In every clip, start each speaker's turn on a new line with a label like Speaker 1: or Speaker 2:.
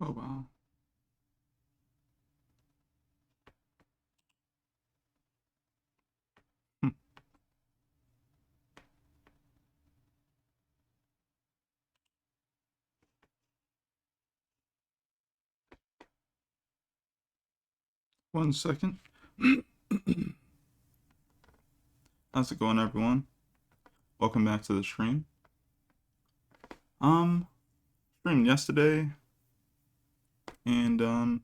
Speaker 1: Oh wow. Hmm. 1 second. How's it going, everyone? Welcome back to the stream. Um, Streamed yesterday, and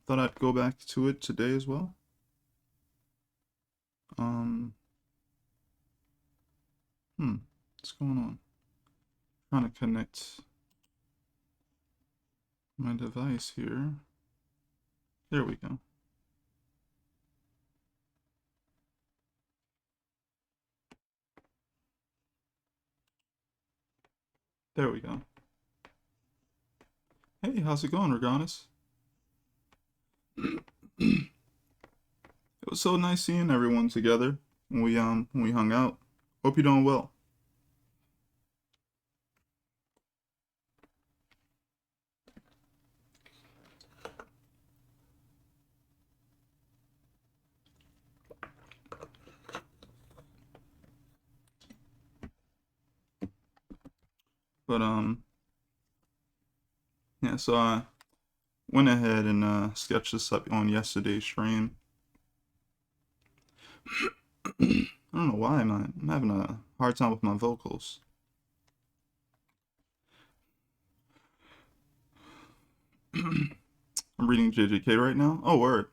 Speaker 1: thought I'd go back to it today as well. Um, what's going on? Trying to connect my device here. There we go. There we go. Hey, how's it going, Reganis? It was so nice seeing everyone together when we hung out. Hope you're doing well. But yeah, so I went ahead and sketched this up on yesterday's stream. I don't know why I'm having a hard time with my vocals. I'm reading JJK right now. Oh, word.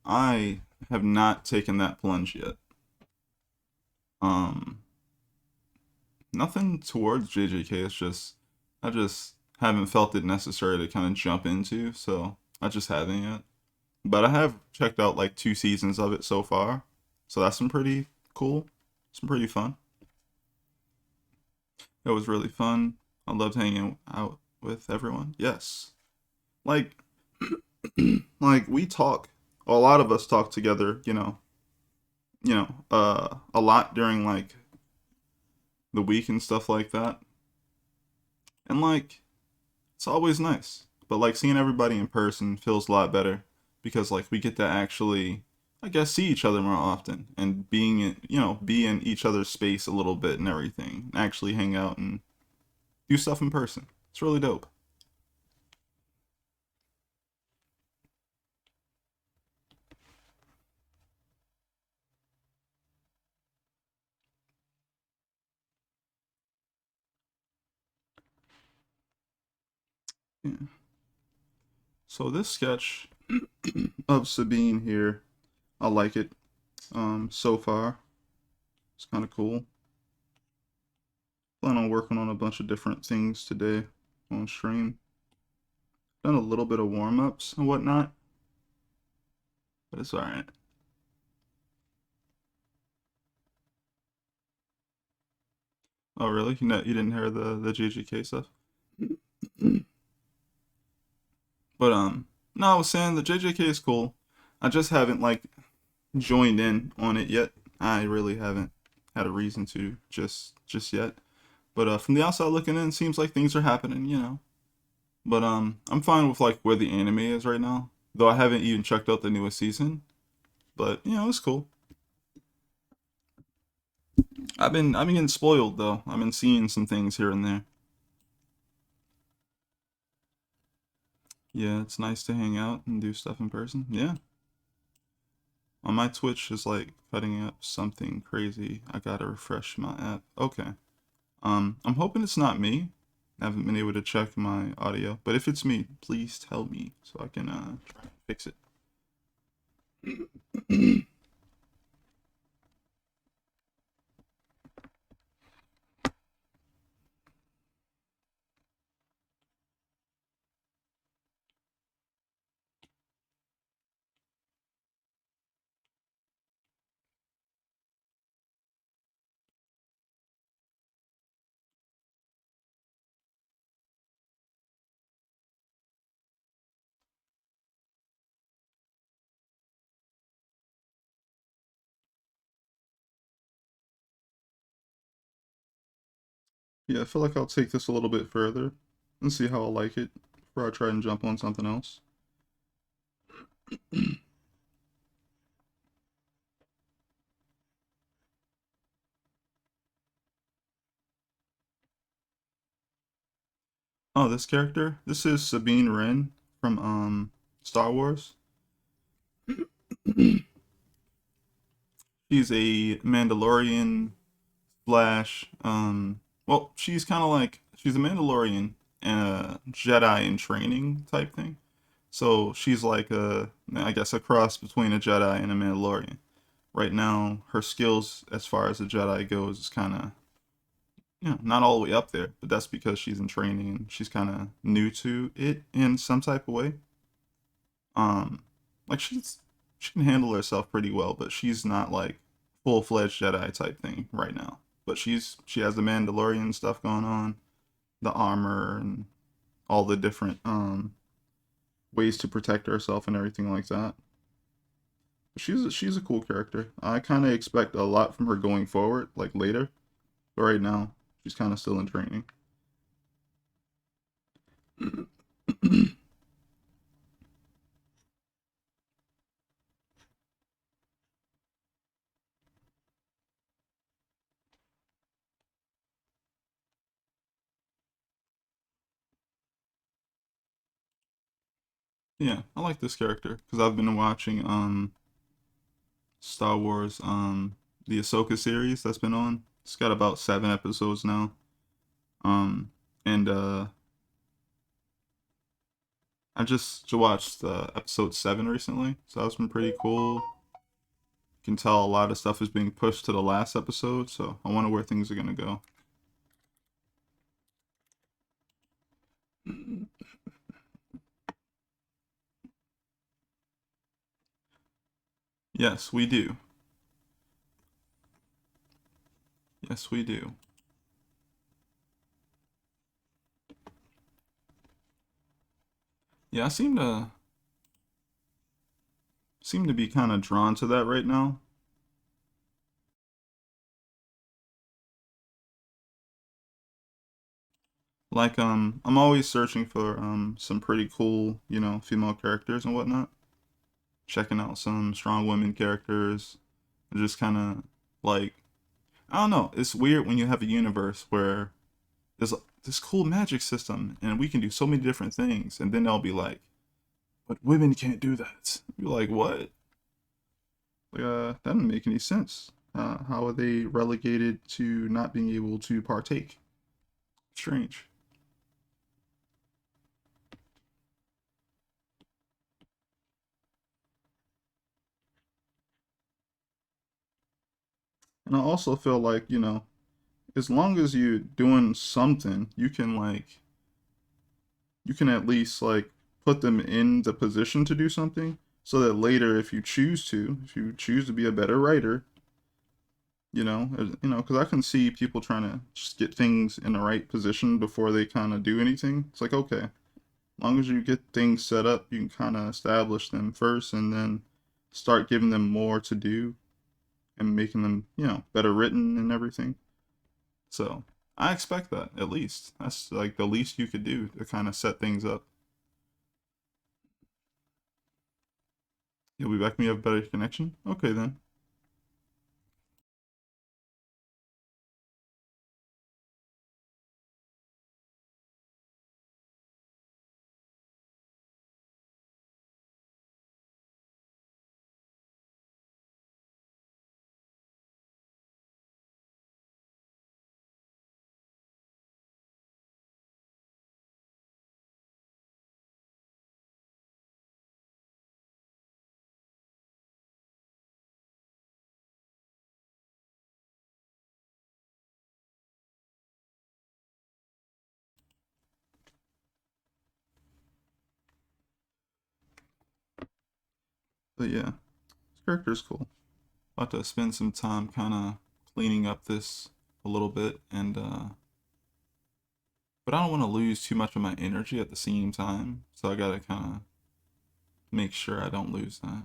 Speaker 1: I have not taken that plunge yet. Um, Nothing towards JJK. It's just I just haven't felt it necessary to kind of jump into, so I just haven't yet. But I have checked out like 2 seasons of it so far, so that's some pretty cool, some pretty fun. It was really fun. I loved hanging out with everyone. Yes, like like we talk. A lot of us talk together. A lot during like the week and stuff like that. And like it's always nice. But like seeing everybody in person feels a lot better because like we get to actually I guess see each other more often and be in each other's space a little bit and everything. Actually hang out and do stuff in person. It's really dope. Yeah. So this sketch of Sabine here, I like it. So far, it's kind of cool. Plan on working on a bunch of different things today on stream. Done a little bit of warm ups and whatnot, but it's alright. Oh, really? You didn't hear the JGK stuff? But no, I was saying the JJK is cool. I just haven't like joined in on it yet. I really haven't had a reason to just yet. But from the outside looking in, it seems like things are happening. But I'm fine with like where the anime is right now. Though I haven't even checked out the newest season. But it's cool. I've been getting spoiled though. I've been seeing some things here and there. Yeah, it's nice to hang out and do stuff in person. Yeah. On my Twitch is like cutting up something crazy. I gotta refresh my app. Okay. I'm hoping it's not me. I haven't been able to check my audio, but if it's me, please tell me so I can try and fix it. Yeah, I feel like I'll take this a little bit further and see how I like it before I try and jump on something else. Oh, this character? This is Sabine Wren from Star Wars. She's a Mandalorian slash well, she's kind of like she's a Mandalorian and a Jedi in training type thing. So she's like I guess a cross between a Jedi and a Mandalorian. Right now, her skills as far as a Jedi goes is kind of not all the way up there, but that's because she's in training and she's kind of new to it in some type of way. Like she can handle herself pretty well, but she's not like full fledged Jedi type thing right now. But she has the Mandalorian stuff going on, the armor and all the different ways to protect herself and everything like that. She's a cool character. I kind of expect a lot from her going forward, like later. But right now, she's kind of still in training. Yeah, I like this character because I've been watching Star Wars the Ahsoka series that's been on. It's got about 7 episodes now. And I just watched episode 7 recently, so that's been pretty cool. You can tell a lot of stuff is being pushed to the last episode, so I wonder where things are gonna go. Yes, we do. Yes, we do. Yeah, I seem to be kind of drawn to that right now. Like I'm always searching for some pretty cool, female characters and whatnot. Checking out some strong women characters. Just kind of like I don't know. It's weird when you have a universe where there's this cool magic system and we can do so many different things, and then they'll be like, "But women can't do that." You're like, "What?" Like, that doesn't make any sense. How are they relegated to not being able to partake? Strange. And I also feel like, as long as you're doing something, you can at least like put them in the position to do something so that later if you choose to be a better writer, because I can see people trying to just get things in the right position before they kind of do anything. It's like, okay, as long as you get things set up, you can kind of establish them first and then start giving them more to do and making them, better written and everything. So I expect that at least. That's like the least you could do to kind of set things up. You'll be back when you have a better connection? Okay then. But yeah, this character is cool. About to spend some time kind of cleaning up this a little bit, and but I don't want to lose too much of my energy at the same time, so I gotta kind of make sure I don't lose that.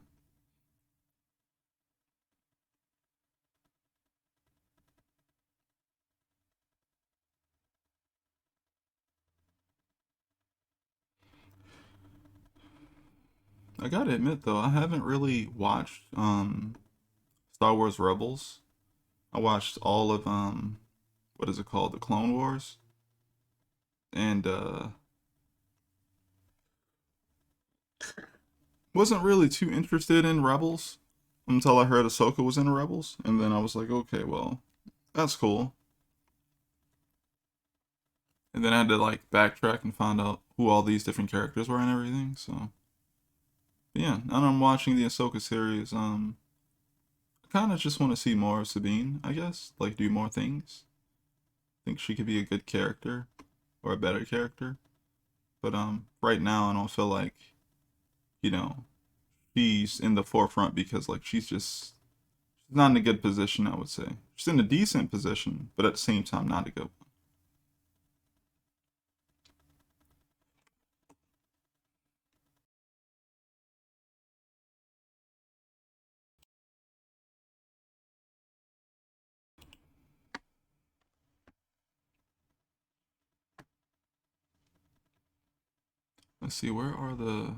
Speaker 1: I gotta admit though, I haven't really watched Star Wars Rebels. I watched all of what is it called? The Clone Wars. And wasn't really too interested in Rebels until I heard Ahsoka was in Rebels, and then I was like, okay, well, that's cool. And then I had to like backtrack and find out who all these different characters were and everything. So but yeah, now that I'm watching the Ahsoka series, I kind of just want to see more of Sabine, I guess, like do more things. I think she could be a good character or a better character. But right now I don't feel like, you know, she's in the forefront because like she's not in a good position, I would say. She's in a decent position, but at the same time not a good one. Let's see, where are the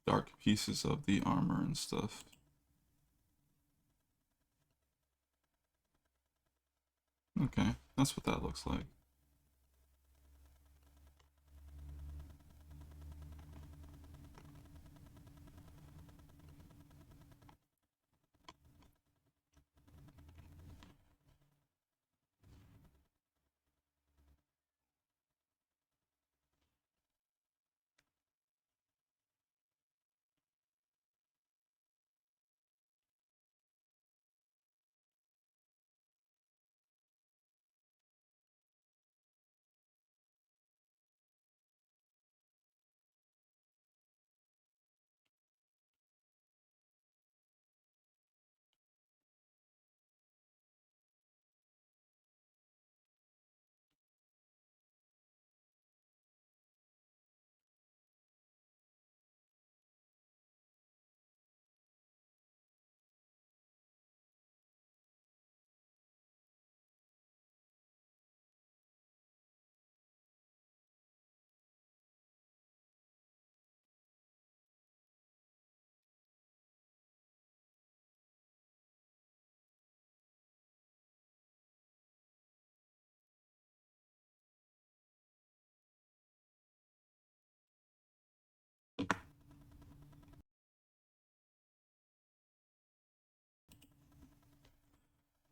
Speaker 1: dark pieces of the armor and stuff? Okay, that's what that looks like.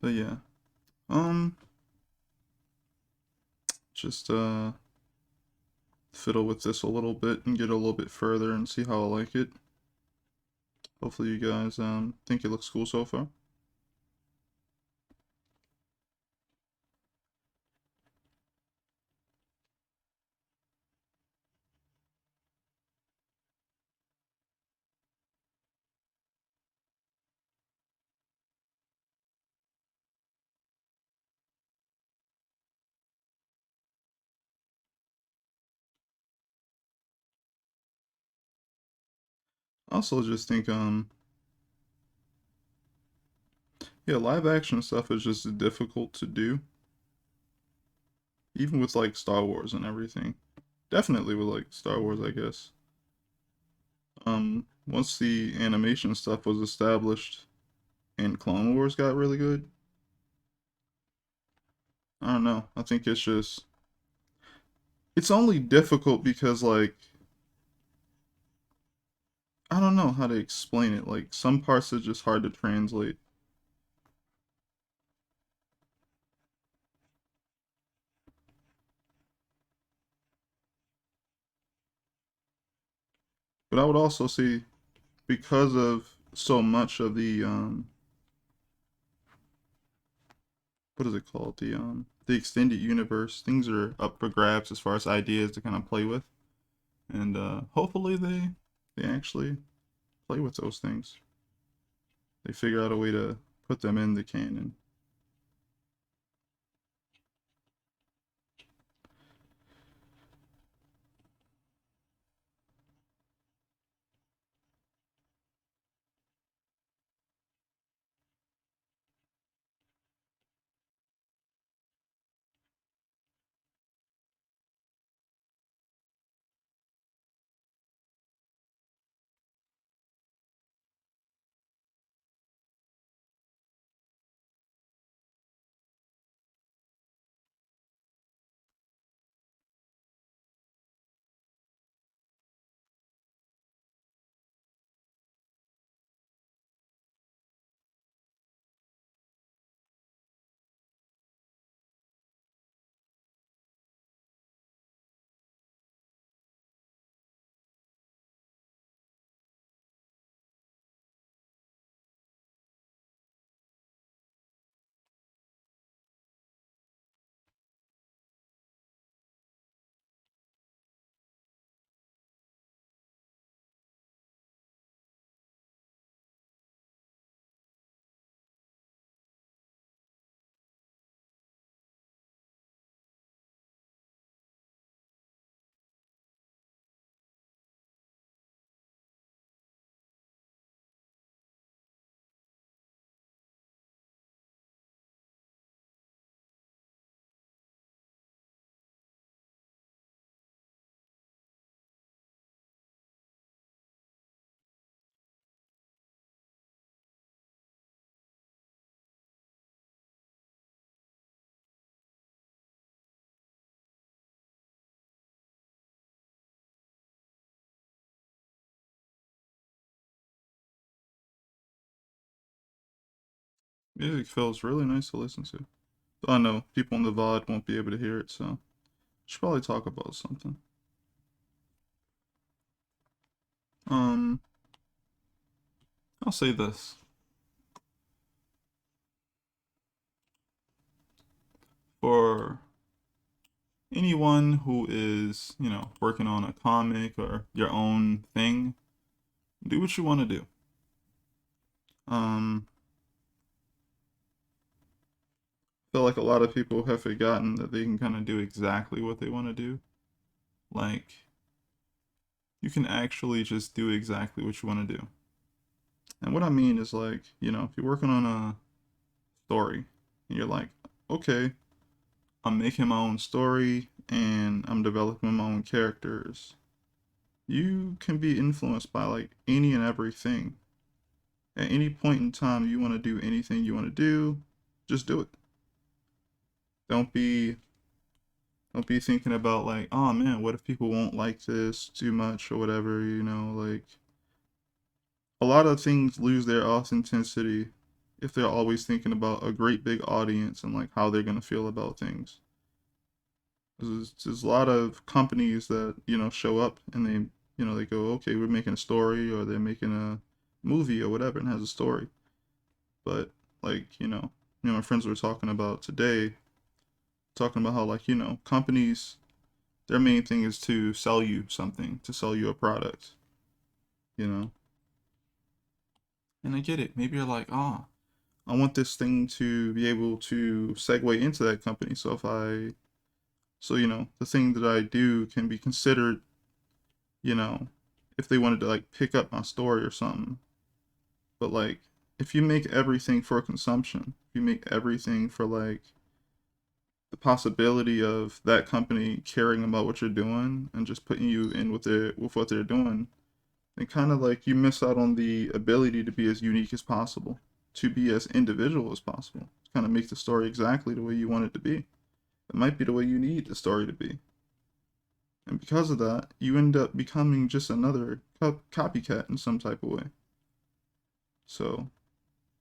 Speaker 1: But yeah, um, just fiddle with this a little bit and get a little bit further and see how I like it. Hopefully you guys think it looks cool so far. I also just think yeah, live action stuff is just difficult to do, even with like Star Wars and everything. Definitely with like Star Wars, I guess. Once the animation stuff was established and Clone Wars got really good, I don't know. I think it's only difficult because like I don't know how to explain it. Like some parts are just hard to translate. But I would also say because of so much of the what is it called? The extended universe, things are up for grabs as far as ideas to kind of play with. And hopefully they actually play with those things. They figure out a way to put them in the canon. Music feels really nice to listen to. Though I know people in the VOD won't be able to hear it, so I should probably talk about something. Um, I'll say this. For anyone who is, working on a comic or your own thing, do what you want to do. Um, feel like a lot of people have forgotten that they can kind of do exactly what they want to do. Like, you can actually just do exactly what you want to do. And what I mean is like, if you're working on a story and you're like, okay, I'm making my own story and I'm developing my own characters. You can be influenced by like any and everything. At any point in time you want to do anything you want to do, just do it. Don't be don't be thinking about like, oh man, what if people won't like this too much or whatever, like a lot of things lose their authenticity if they're always thinking about a great big audience and like how they're gonna feel about things. There's a lot of companies that show up and they go, okay, we're making a story, or they're making a movie or whatever and has a story. But like my friends were talking about today, talking about how like companies, their main thing is to sell you something, to sell you a product, you know. And I get it. Maybe you're like, ah, I want this thing to be able to segue into that company. So the thing that I do can be considered, you know, if they wanted to like pick up my story or something. But like, if you make everything for consumption, if you make everything for like the possibility of that company caring about what you're doing and just putting you in with what they're doing, then kind of like you miss out on the ability to be as unique as possible, to be as individual as possible, to kind of make the story exactly the way you want it to be. It might be the way you need the story to be. And because of that, you end up becoming just another copycat in some type of way. So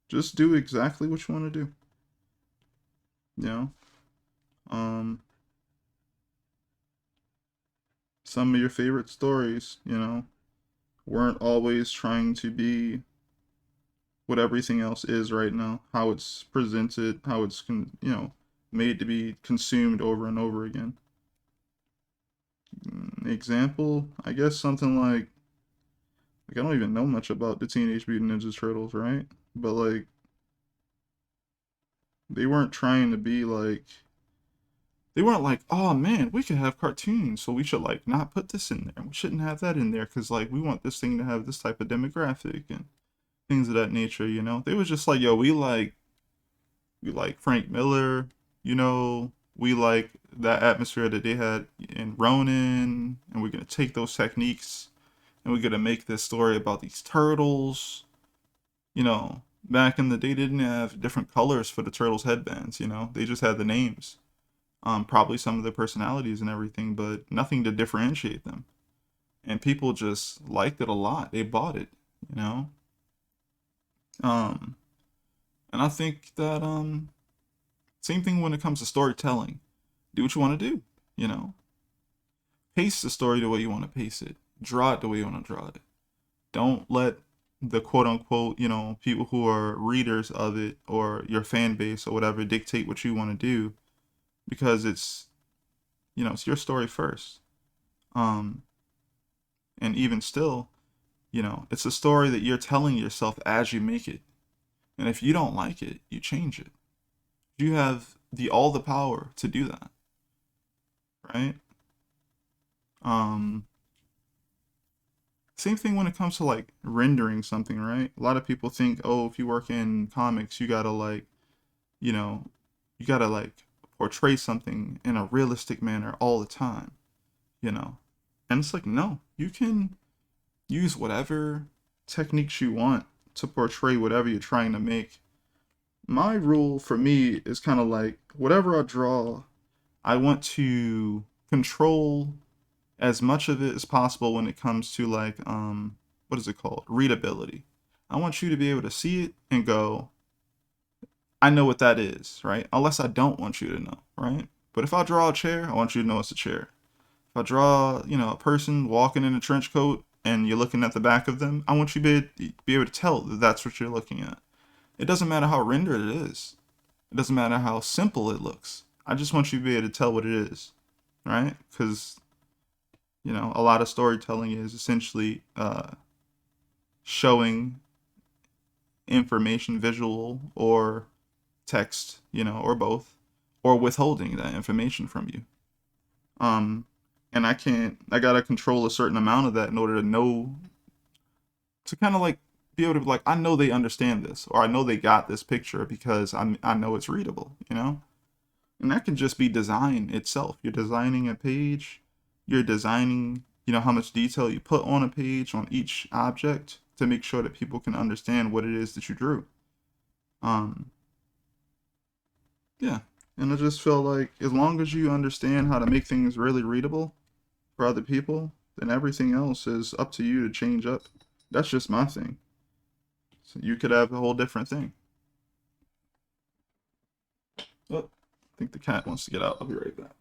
Speaker 1: just do exactly what you want to do. You know, um, some of your favorite stories, weren't always trying to be what everything else is right now. How it's presented, how it's made to be consumed over and over again. Example, I guess something like I don't even know much about the Teenage Mutant Ninja Turtles, right? But like they weren't trying to be like they weren't like, oh man, we could have cartoons, so we should like not put this in there. We shouldn't have that in there because like we want this thing to have this type of demographic and things of that nature. They was just like, yo, we like Frank Miller, we like that atmosphere that they had in Ronin, and we're gonna take those techniques and we're gonna make this story about these turtles. Back in the day, they didn't have different colors for the turtles' headbands. They just had the names, probably some of their personalities and everything, but nothing to differentiate them. And people just liked it a lot. They bought it, you know. Um, and I think that same thing when it comes to storytelling. Do what you want to do, you know. Pace the story the way you want to pace it. Draw it the way you want to draw it. Don't let the quote unquote, people who are readers of it or your fan base or whatever dictate what you want to do, because it's your story first. Um, and even still, it's a story that you're telling yourself as you make it. And if you don't like it, you change it. You have all the power to do that, right? Um, Same thing when it comes to like rendering something, right? A lot of people think, oh, if you work in comics, you know, you gotta like portray something in a realistic manner all the time, you know? And it's like, no, you can use whatever techniques you want to portray whatever you're trying to make. My rule for me is kind of like whatever I draw, I want to control as much of it as possible when it comes to like what is it called? Readability. I want you to be able to see it and go, I know what that is, right? Unless I don't want you to know, right? But if I draw a chair, I want you to know it's a chair. If I draw, a person walking in a trench coat and you're looking at the back of them, I want you to be able to tell that that's what you're looking at. It doesn't matter how rendered it is. It doesn't matter how simple it looks. I just want you to be able to tell what it is, right? Because, a lot of storytelling is essentially showing information, visual or text, or both, or withholding that information from you. And I gotta control a certain amount of that in order to know, to kind of like be able to be like, I know they understand this, or I know they got this picture because I know it's readable, And that can just be design itself. You're designing a page, you're designing, how much detail you put on a page on each object to make sure that people can understand what it is that you drew. Um, yeah. And I just feel like as long as you understand how to make things really readable for other people, then everything else is up to you to change up. That's just my thing. So you could have a whole different thing. Oh, I think the cat wants to get out. I'll be right back.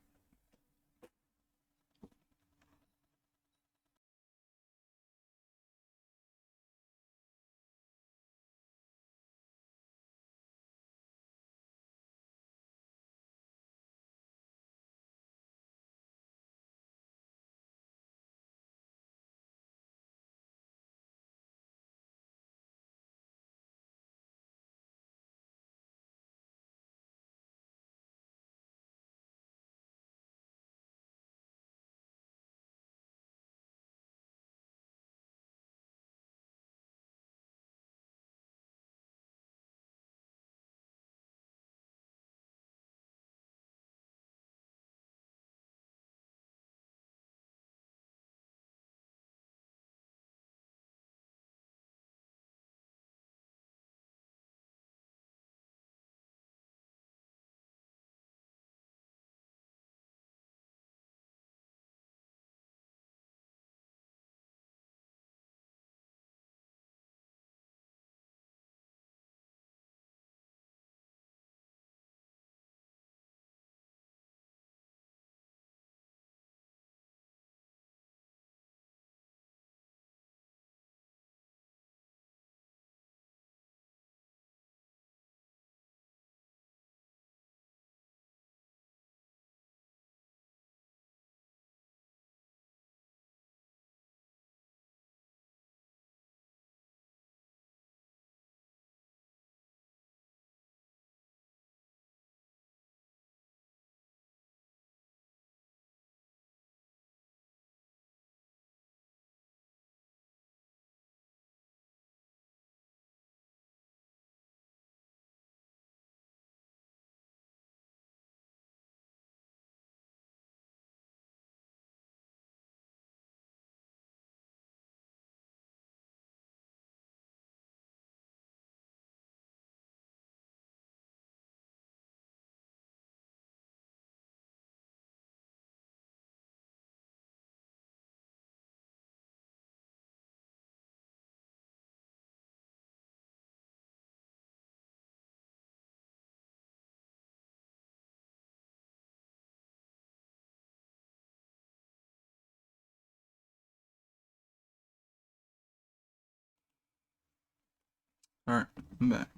Speaker 1: All right, I'm back.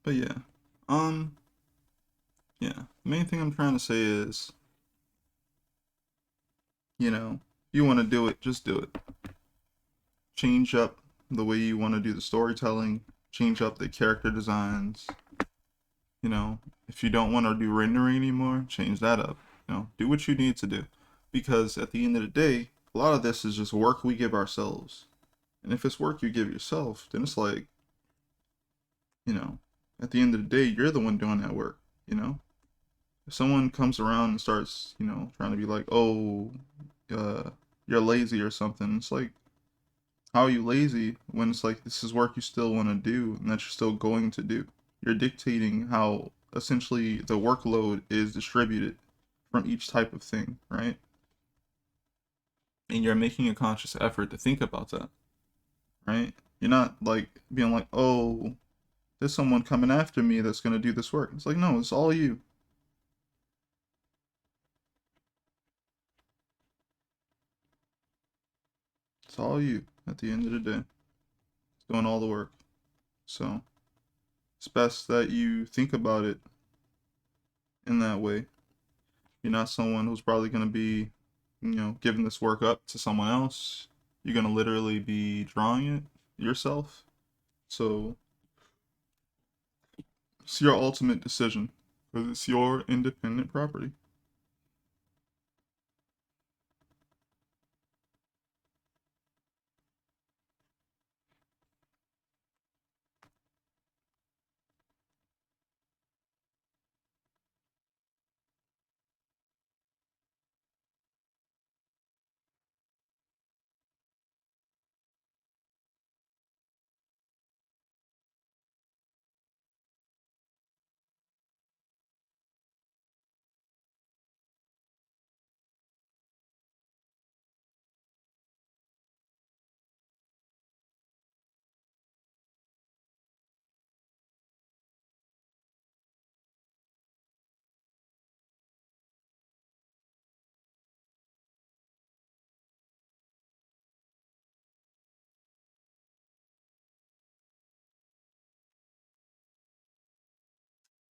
Speaker 1: But yeah, um, yeah. The main thing I'm trying to say is, you want to do it, just do it. Change up the way you want to do the storytelling. Change up the character designs. If you don't want to do rendering anymore, change that up. Do what you need to do, because at the end of the day, a lot of this is just work we give ourselves. And if it's work you give yourself, then it's like, you know, at the end of the day, you're the one doing that work, you know? If someone comes around and starts, trying to be like, oh, you're lazy or something, it's like, how are you lazy when it's like this is work you still want to do and that you're still going to do? You're dictating how essentially the workload is distributed from each type of thing, right? And you're making a conscious effort to think about that, right? You're not like being like, oh, there's someone coming after me that's gonna do this work. It's like, no, it's all you. It's all you at the end of the day. Doing all the work. So it's best that you think about it in that way. You're not someone who's probably gonna be, giving this work up to someone else. You're gonna literally be drawing it yourself. So it's your ultimate decision because it's your independent property.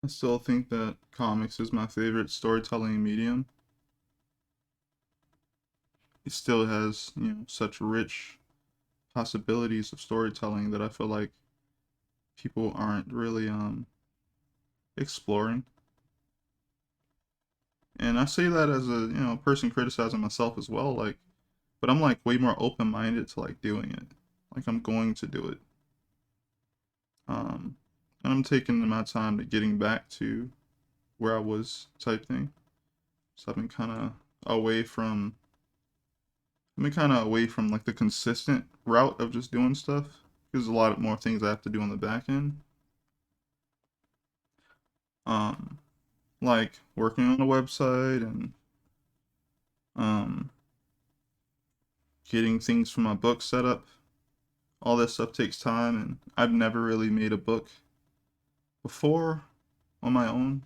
Speaker 1: I still think that comics is my favorite storytelling medium. It still has, such rich possibilities of storytelling that I feel like people aren't really exploring. And I say that as a, person criticizing myself as well, like, but I'm like way more open-minded to like doing it. Like I'm going to do it. And I'm taking my time to getting back to where I was type thing. So away from I've been kind of away from like the consistent route of just doing stuff because there's a lot more things I have to do on the back end. Um, like working on a website and um, getting things for my book set up. All this stuff takes time, and I've never really made a book before on my own.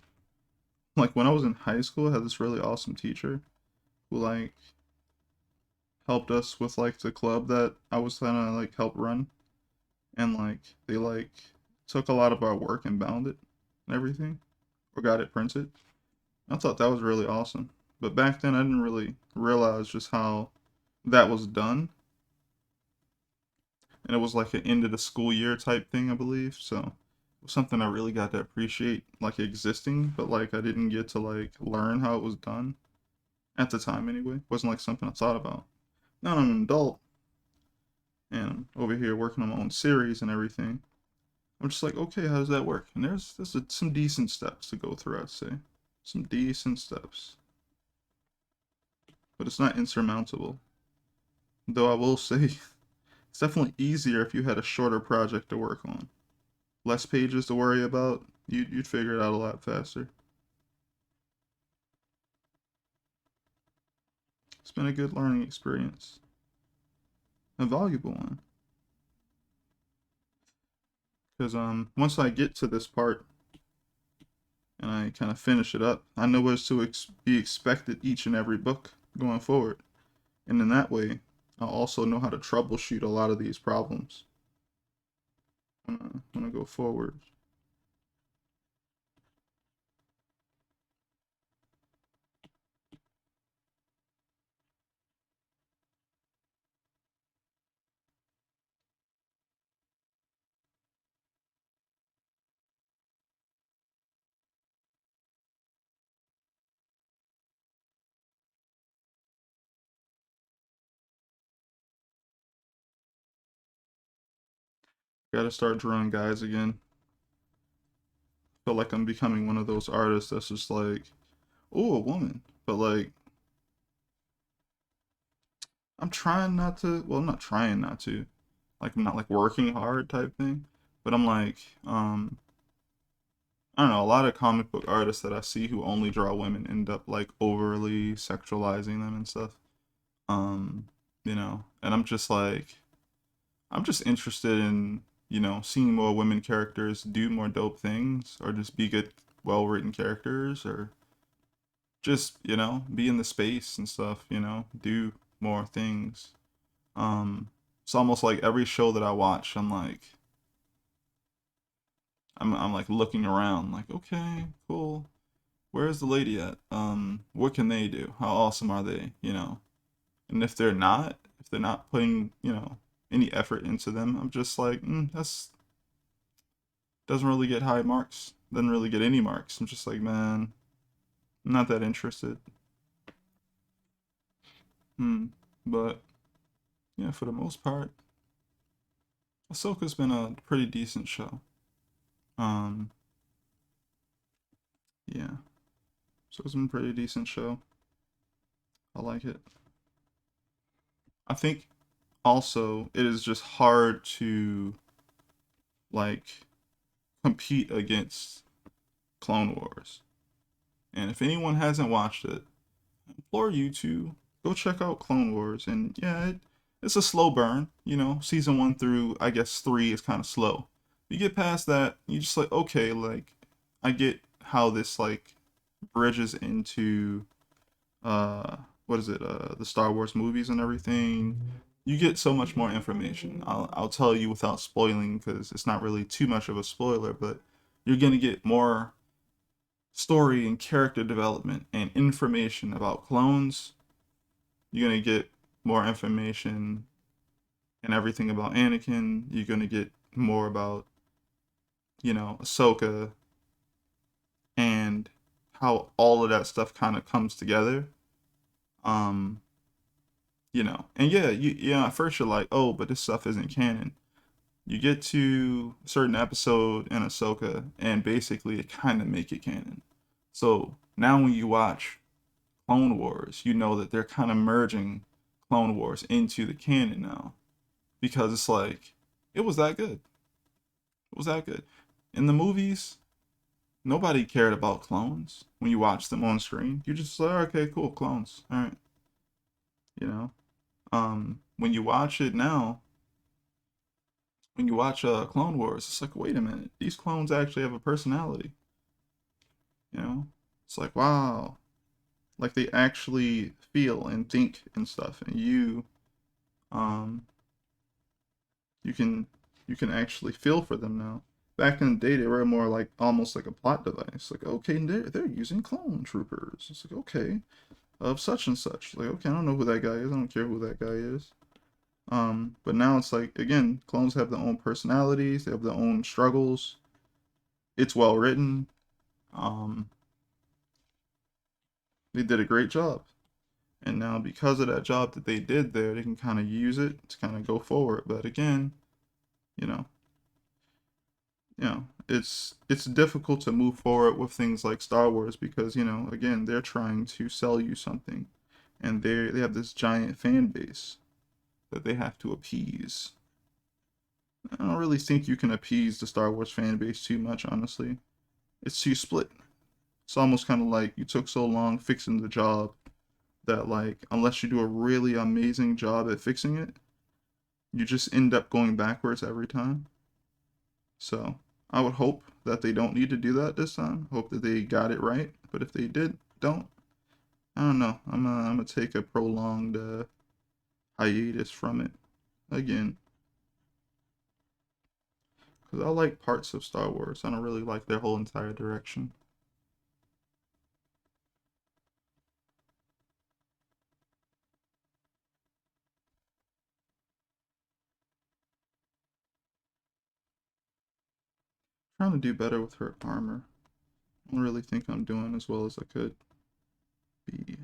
Speaker 1: Like when I was in high school, I had this really awesome teacher who like helped us with like the club that I was trying to like help run, and like they like took a lot of our work and bound it and everything, or got it printed. I thought that was really awesome. But back then, I didn't really realize just how that was done. And it was like an end of the school year type thing, I believe. So it was something I really got to appreciate, like existing, but like I didn't get to like learn how it was done at the time anyway. It wasn't like something I thought about. Now I'm an adult and I'm over here working on my own series and everything. I'm just like, okay, how does that work? And there's some decent steps to go through, I'd say. Some decent steps. But it's not insurmountable. Though I will say, it's definitely easier if you had a shorter project to work on. Less pages to worry about. You'd figure it out a lot faster. It's been a good learning experience. A valuable one. Because once I get to this part and I kind of finish it up, I know what's to be expected each and every book going forward. And in that way, I'll also know how to troubleshoot a lot of these problems when I go forward. Gotta start drawing guys again. Feel like I'm becoming one of those artists that's just like, oh, a woman. But like, I'm trying not to. Well, I'm not trying not to. Like, I'm not like working hard type thing. But I'm like, I don't know. A lot of comic book artists that I see who only draw women end up like overly sexualizing them and stuff. Um, and I'm just like, I'm just interested in you know, seeing more women characters do more dope things, or just be good, well written characters, or just, you know, be in the space and stuff, you know, do more things. It's almost like every show that I watch, I'm like looking around, like, okay, cool. Where's the lady at? What can they do? How awesome are they? You know? And if they're not putting, you know, any effort into them, I'm just like, that's doesn't really get high marks. Doesn't really get any marks. I'm just like, man, I'm not that interested. Hmm. But yeah, for the most part, Ahsoka's been a pretty decent show. Um, yeah. So it's been a pretty decent show. I like it. I think also it is just hard to like compete against Clone Wars. And if anyone hasn't watched it, I implore you to go check out Clone Wars. And yeah, it's a slow burn. You know, season one through I guess three is kind of slow. You get past that, you just like okay, like I get how this like bridges into uh what is it the Star Wars movies and everything. You get so much more information. I'll tell you without spoiling because it's not really too much of a spoiler, but you're gonna get more story and character development and information about clones. You're gonna get more information and everything about Anakin. You're gonna get more about, you know, Ahsoka and how all of that stuff kind of comes together. Um, you know, and yeah, at first you're like, oh, but this stuff isn't canon. You get to a certain episode in Ahsoka, and basically it kind of make it canon. So now when you watch Clone Wars, you know that they're kind of merging Clone Wars into the canon now because it's like it was that good. It was that good. In the movies, nobody cared about clones when you watch them on screen. You just like, okay, cool, clones. All right, you know. When you watch it now, when you watch Clone Wars, it's like, wait a minute, these clones actually have a personality. You know, it's like wow, like they actually feel and think and stuff, and um, you can you can actually feel for them now. Back in the day, they were more like almost like a plot device. Like, okay, they're using clone troopers. It's like, okay, of such and such. Like, okay, I don't know who that guy is. I don't care who that guy is. But now it's like again, clones have their own personalities. They have their own struggles. It's well written. Um, they did a great job. And now because of that job that they did there, they can kind of use it to kind of go forward. But again, you know, it's difficult to move forward with things like Star Wars because, you know, again, they're trying to sell you something and they have this giant fan base that they have to appease. I don't really think you can appease the Star Wars fan base too much, honestly. It's too split. It's almost kind of like you took so long fixing the job that like unless you do a really amazing job at fixing it, you just end up going backwards every time. So I would hope that they don't need to do that this time. Hope that they got it right. But if they did, don't. I don't know. I'm gonna take a prolonged hiatus from it again because I like parts of Star Wars. I don't really like their whole entire direction. Trying to do better with her armor. I don't really think I'm doing as well as I could be.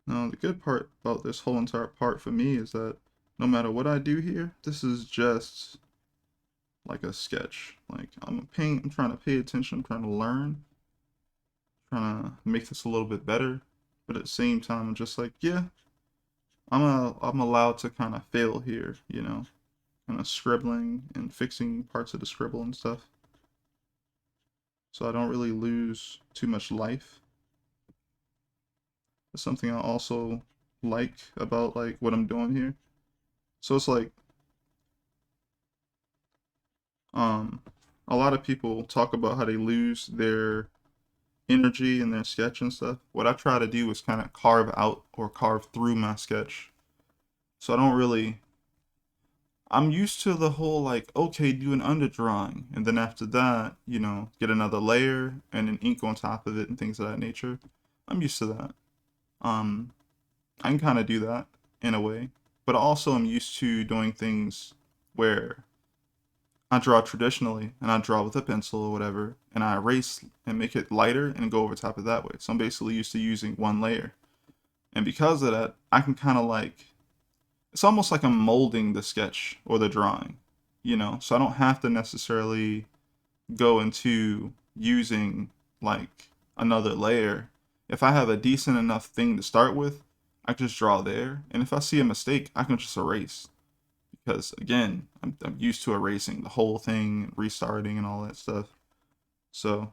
Speaker 1: Now the good part about this whole entire part for me is that no matter what I do here, this is just like a sketch. Like I'm trying to pay attention, I'm trying to learn, trying to make this a little bit better. But at the same time, I'm just like, yeah, I'm allowed to kind of fail here, you know, kind of scribbling and fixing parts of the scribble and stuff. So I don't really lose too much life. That's something I also like about like what I'm doing here. So it's like Um, a lot of people talk about how they lose their energy in their sketch and stuff. What I try to do is kind of carve out or carve through my sketch. So I don't really. I'm used to the whole like, okay, do an underdrawing, and then after that, get another layer and an ink on top of it and things of that nature. I'm used to that. Um, I can kind of do that in a way, but also I'm used to doing things where I draw traditionally and I draw with a pencil or whatever, and I erase and make it lighter and go over top of that way. So I'm basically used to using one layer. And because of that, I can kind of like, it's almost like I'm molding the sketch or the drawing. So I don't have to necessarily go into using like another layer. If I have a decent enough thing to start with, I can just draw there. And if I see a mistake, I can just erase. Because again, I'm used to erasing the whole thing, restarting, and all that stuff. So,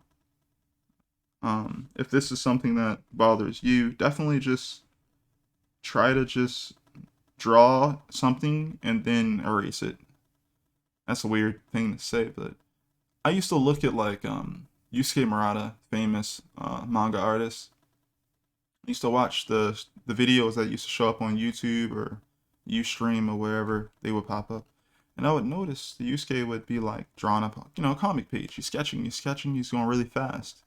Speaker 1: if this is something that bothers you, definitely just try to just draw something and then erase it. That's a weird thing to say, but I used to look at like Yusuke Murata, famous manga artist. I used to watch the videos that used to show up on YouTube or Ustream or wherever they would pop up. And I would notice the Yusuke would be like drawn up, a comic page. He's sketching, he's going really fast.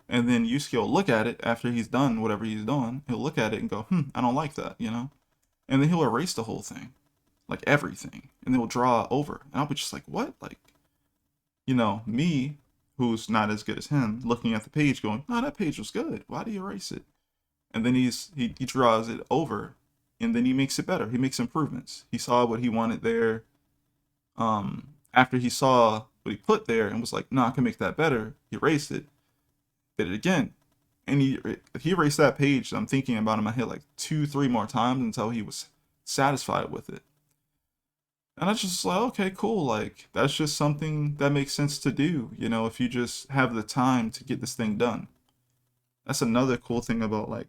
Speaker 1: And then Yusuke will look at it after he's done whatever he's doing. He'll look at it and go, I don't like that. And then he'll erase the whole thing, like everything. And then he'll draw over. And I'll be just like, what? Like, me, who's not as good as him, looking at the page going, no, that page was good. Why do you erase it? And then he draws it over and then he makes it better. He makes improvements. He saw what he wanted there. After he saw what he put there and was like, no, I can make that better. He erased it, did it again. And he erased that page. I'm thinking about in my head like 2, 3 more times until he was satisfied with it. And I just like, okay, cool. Like that's just something that makes sense to do. If you just have the time to get this thing done. That's another cool thing about like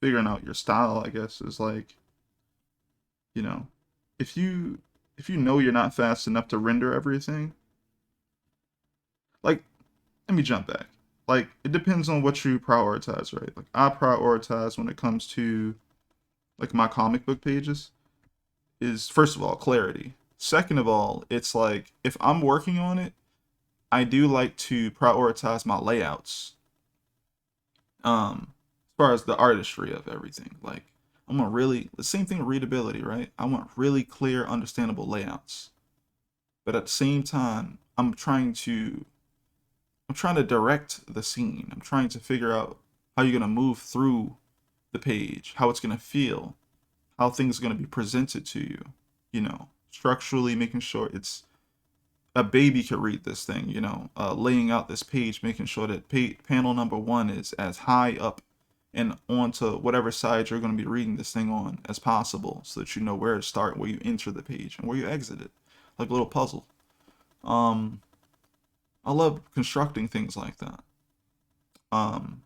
Speaker 1: figuring out your style, I guess, is like, you know, if you know you're not fast enough to render everything, like let me jump back. Like it depends on what you prioritize, right? Like I prioritize when it comes to like my comic book pages is first of all clarity. Second of all, it's like if I'm working on it, I do like to prioritize my layouts. As far as the artistry of everything, like I want really the same thing with readability, right? I want really clear, understandable layouts. But at the same time, I'm trying to direct the scene. I'm trying to figure out how you're gonna move through the page, how it's gonna feel, how things are gonna be presented to you. Structurally making sure it's a baby could read this thing. Laying out this page, making sure that panel number one is as high up and onto whatever side you're going to be reading this thing on as possible, so that you know where to start, where you enter the page, and where you exit it, like a little puzzle. Um, I love constructing things like that. Um,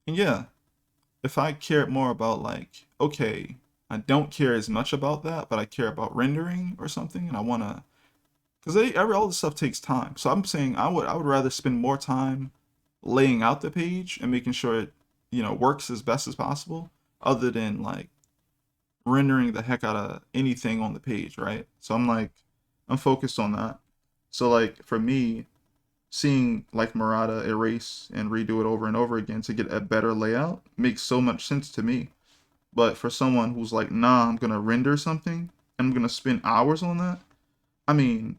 Speaker 1: and yeah, if I cared more about like, okay, I don't care as much about that, but I care about rendering or something, and I want to, because all this stuff takes time. So I'm saying I would rather spend more time laying out the page and making sure it works as best as possible, other than like rendering the heck out of anything on the page, right? So I'm focused on that. So like for me, seeing like Murata erase and redo it over and over again to get a better layout makes so much sense to me. But for someone who's like, nah, I'm gonna render something and I'm gonna spend hours on that, I mean,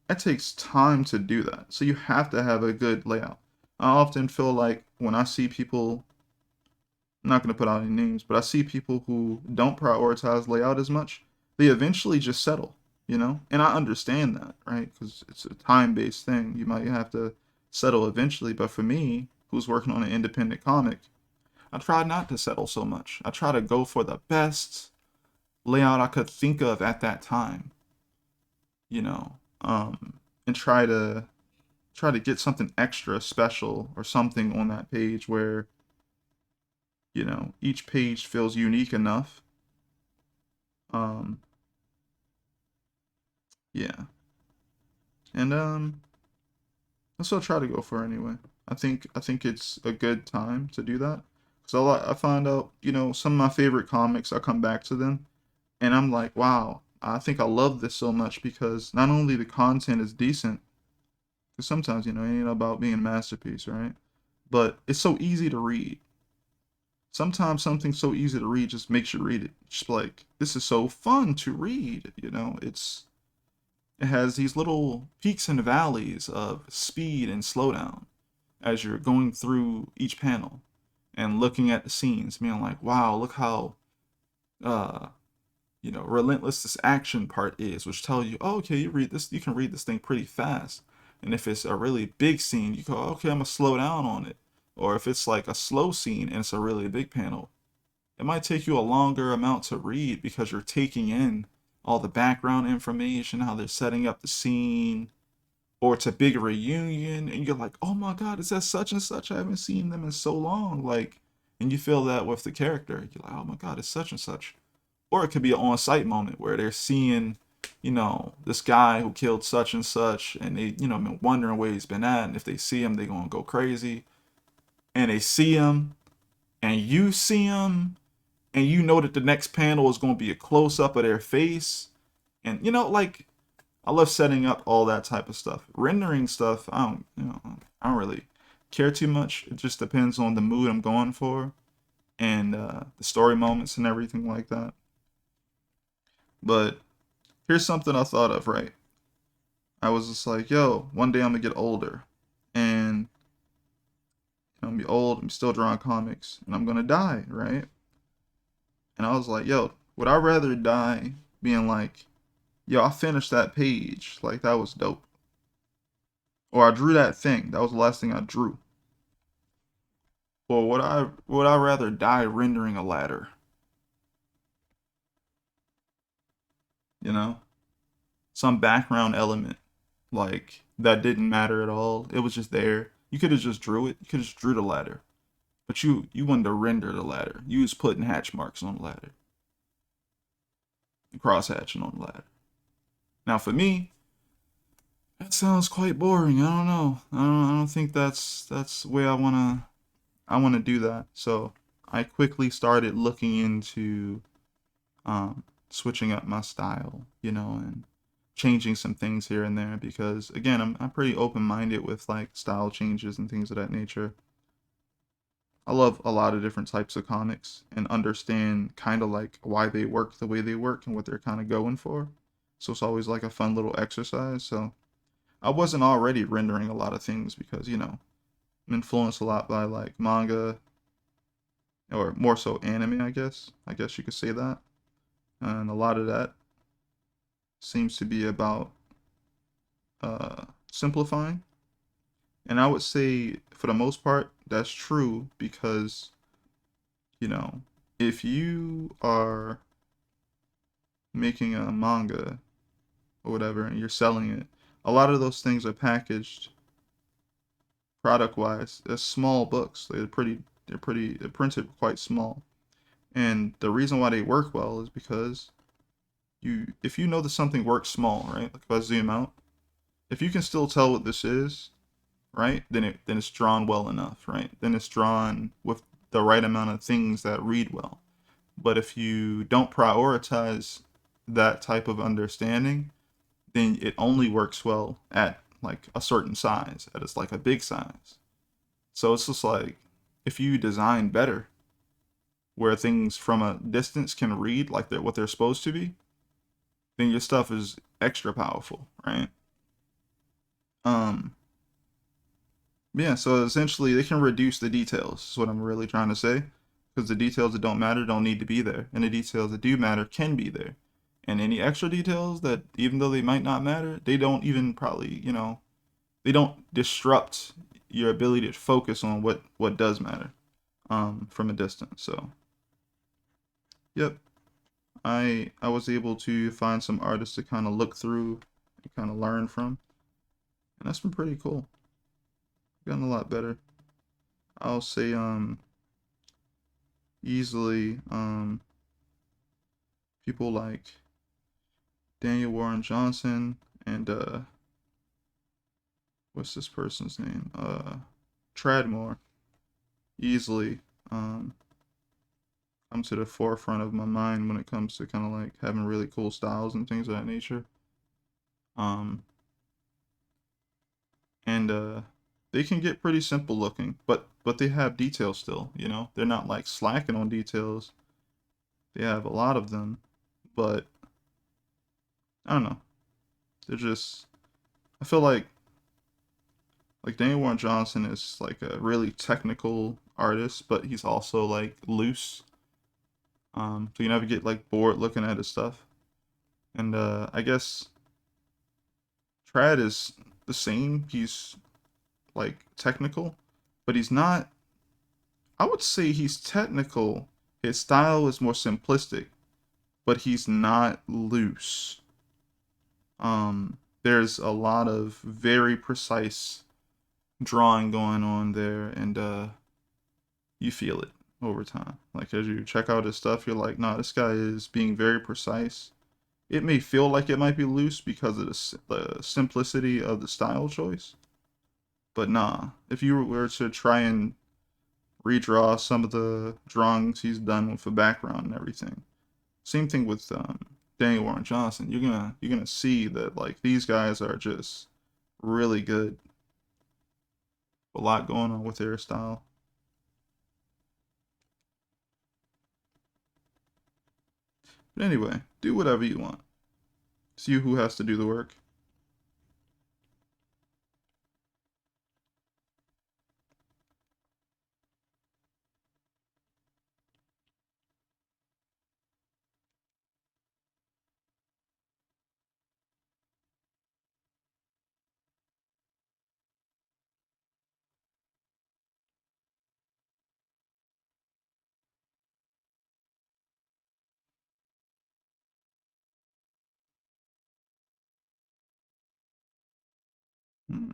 Speaker 1: it takes time to do that. So you have to have a good layout. I often feel like when I see people, I'm not going to put out any names, but I see people who don't prioritize layout as much, they eventually just settle. And I understand that, right? Because it's a time based thing. You might have to settle eventually. But for me, who's working on an independent comic, I try not to settle so much. I try to go for the best layout I could think of at that time, you know, and try to get something extra special or something on that page where each page feels unique enough. um yeah. And that's what I try to go for anyway. I think it's a good time to do that. Because I find out, some of my favorite comics, I come back to them and I'm like, wow, I think I love this so much because not only the content is decent, because sometimes, it ain't about being a masterpiece, right? But it's so easy to read. Sometimes something so easy to read just makes you read it. Just like, this is so fun to read, it has these little peaks and valleys of speed and slowdown as you're going through each panel and looking at the scenes, being like, wow, look how uh relentless this action part is, which tell you, oh, okay, you can read this thing pretty fast. And if it's a really big scene, you go, okay, I'm gonna slow down on it. Or if it's like a slow scene and it's a really big panel, it might take you a longer amount to read because you're taking in all the background information, how they're setting up the scene, or it's a big reunion and you're like, oh my god, is that such and such? I haven't seen them in so long. Like, and you feel that with the character. You're like, oh my god, it's such and such. Or it could be an on-site moment where they're seeing, this guy who killed such and such, and they, been wondering where he's been at, and if they see him, they're gonna go crazy. And they see him, and you see him, and you know that the next panel is gonna be a close-up of their face, and like, I love setting up all that type of stuff. Rendering stuff, I don't really care too much. It just depends on the mood I'm going for and the story moments and everything like that. But here's something I thought of, right? I was just like, yo, one day I'm gonna get older and I'm gonna be old, I'm still drawing comics, and I'm gonna die, right? And I was like, yo, would I rather die being like, yo, I finished that page, like that was dope. Or I drew that thing, that was the last thing I drew. Or would I rather die rendering a ladder? You know? Some background element like that didn't matter at all. It was just there. You could have just drew it. You could have just drew the ladder. But you wanted to render the ladder. You was putting hatch marks on the ladder. Cross hatching on the ladder. Now for me, that sounds quite boring. I don't know. I don't think that's the way I wanna do that. So I quickly started looking into switching up my style, and changing some things here and there because again, I'm pretty open minded with like style changes and things of that nature. I love a lot of different types of comics and understand kind of like why they work the way they work and what they're kind of going for. So it's always like a fun little exercise. So I wasn't already rendering a lot of things because, I'm influenced a lot by like manga or more so anime, I guess. I guess you could say that. And a lot of that seems to be about simplifying. And I would say for the most part, that's true because, you know, if you are making a manga or whatever and you're selling it, a lot of those things are packaged product wise as small books. They're printed quite small. And the reason why they work well is because if you know that something works small, right? Like if I zoom out, if you can still tell what this is, right? Then it's drawn well enough, right? Then it's drawn with the right amount of things that read well. But if you don't prioritize that type of understanding, then it only works well at like a certain size, at it's like a big size. So it's just like if you design better where things from a distance can read like they're what they're supposed to be, then your stuff is extra powerful, right? Um yeah, so essentially they can reduce the details, is what I'm really trying to say. Because the details that don't matter don't need to be there. And the details that do matter can be there. And any extra details that, even though they might not matter, they don't even probably, they don't disrupt your ability to focus on what does matter from a distance. So, yep, I was able to find some artists to kind of look through and kind of learn from. And that's been pretty cool. Gotten a lot better. I'll say easily people like Daniel Warren Johnson and what's this person's name? Tradmore. Easily um come to the forefront of my mind when it comes to kind of like having really cool styles and things of that nature. Um and they can get pretty simple looking, but they have details still, you know? They're not like slacking on details. They have a lot of them, but I don't know. They're just I feel like Daniel Warren Johnson is like a really technical artist, but he's also like loose. So you never get like bored looking at his stuff. And I guess Trad is the same. He's like technical, but he's not. I would say he's technical. His style is more simplistic, but he's not loose. There's a lot of very precise drawing going on there, and you feel it over time. Like as you check out his stuff, you're like, nah, this guy is being very precise. It may feel like it might be loose because of the simplicity of the style choice, but nah. If you were to try and redraw some of the drawings he's done with the background and everything, same thing with Daniel Warren Johnson. You're gonna see that like these guys are just really good. A lot going on with their style. But anyway, do whatever you want. It's you who has to do the work. Hmm.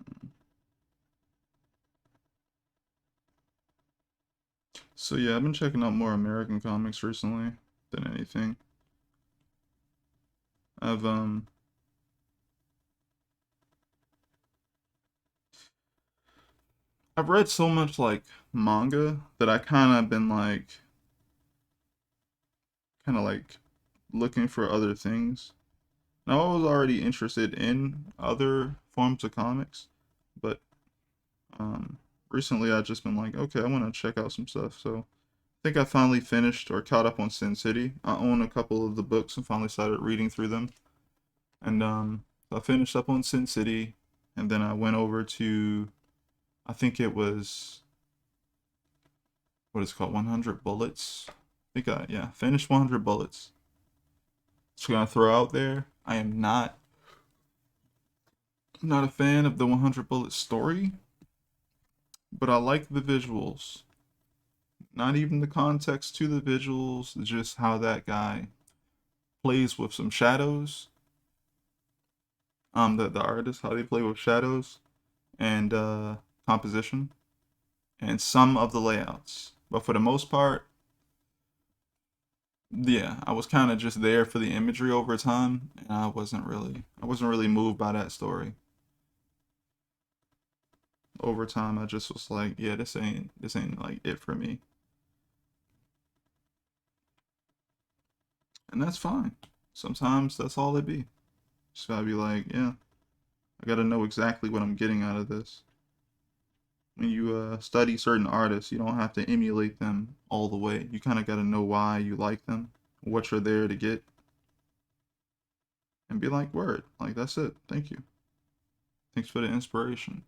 Speaker 1: So yeah, I've been checking out more American comics recently than anything. I've I've read so much like manga that I kind of like looking for other things. Now I was already interested in other forms of comics, but um recently I just been like, okay, I want to check out some stuff. So I think I finally finished or caught up on Sin City. I own a couple of the books and finally started reading through them. And I finished up on Sin City, and then I went over to I think it was what is it called 100 Bullets. I think I yeah finished 100 Bullets. Just gonna throw out there. I am not a fan of the 100 Bullets story, but I like the visuals. Not even the context to the visuals, just how that guy plays with some shadows. The artist, how they play with shadows and composition and some of the layouts. But for the most part, yeah, I was kind of just there for the imagery over time, and I wasn't really moved by that story. Over time, I just was like, yeah, this ain't like it for me, and that's fine. Sometimes that's all it be. Just gotta be like, yeah, I gotta know exactly what I'm getting out of this. When you study certain artists, you don't have to emulate them all the way. You kind of gotta know why you like them, what you're there to get, and be like, word, like that's it. Thank you. Thanks for the inspiration.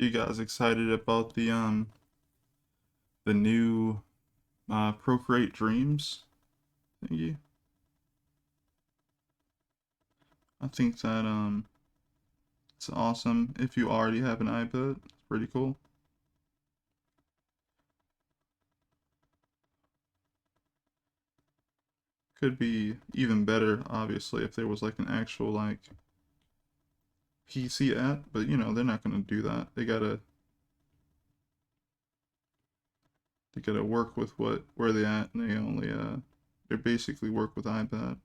Speaker 1: You guys excited about the new Procreate Dreams thingy? I think that it's awesome if you already have an iPad. It's pretty cool. Could be even better, obviously, if there was like an actual like PC app, but you know, they're not gonna do that. They gotta work with where they at, and they basically work with iPad.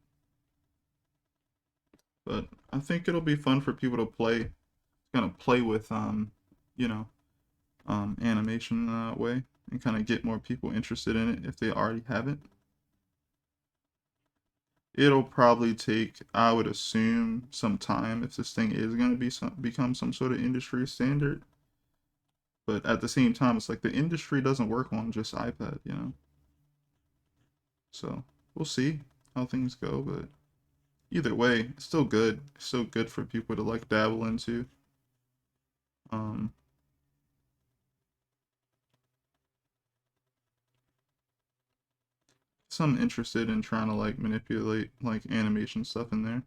Speaker 1: But I think it'll be fun for people to kind of play with you know, animation that way, and kind of get more people interested in it if they already have it. It'll probably take, I would assume, some time if this thing is going to become some sort of industry standard. But at the same time, it's like the industry doesn't work on just iPad, you know? So we'll see how things go. But either way, it's still good. It's still good for people to like dabble into. Um, so I'm interested in trying to like manipulate like animation stuff in there.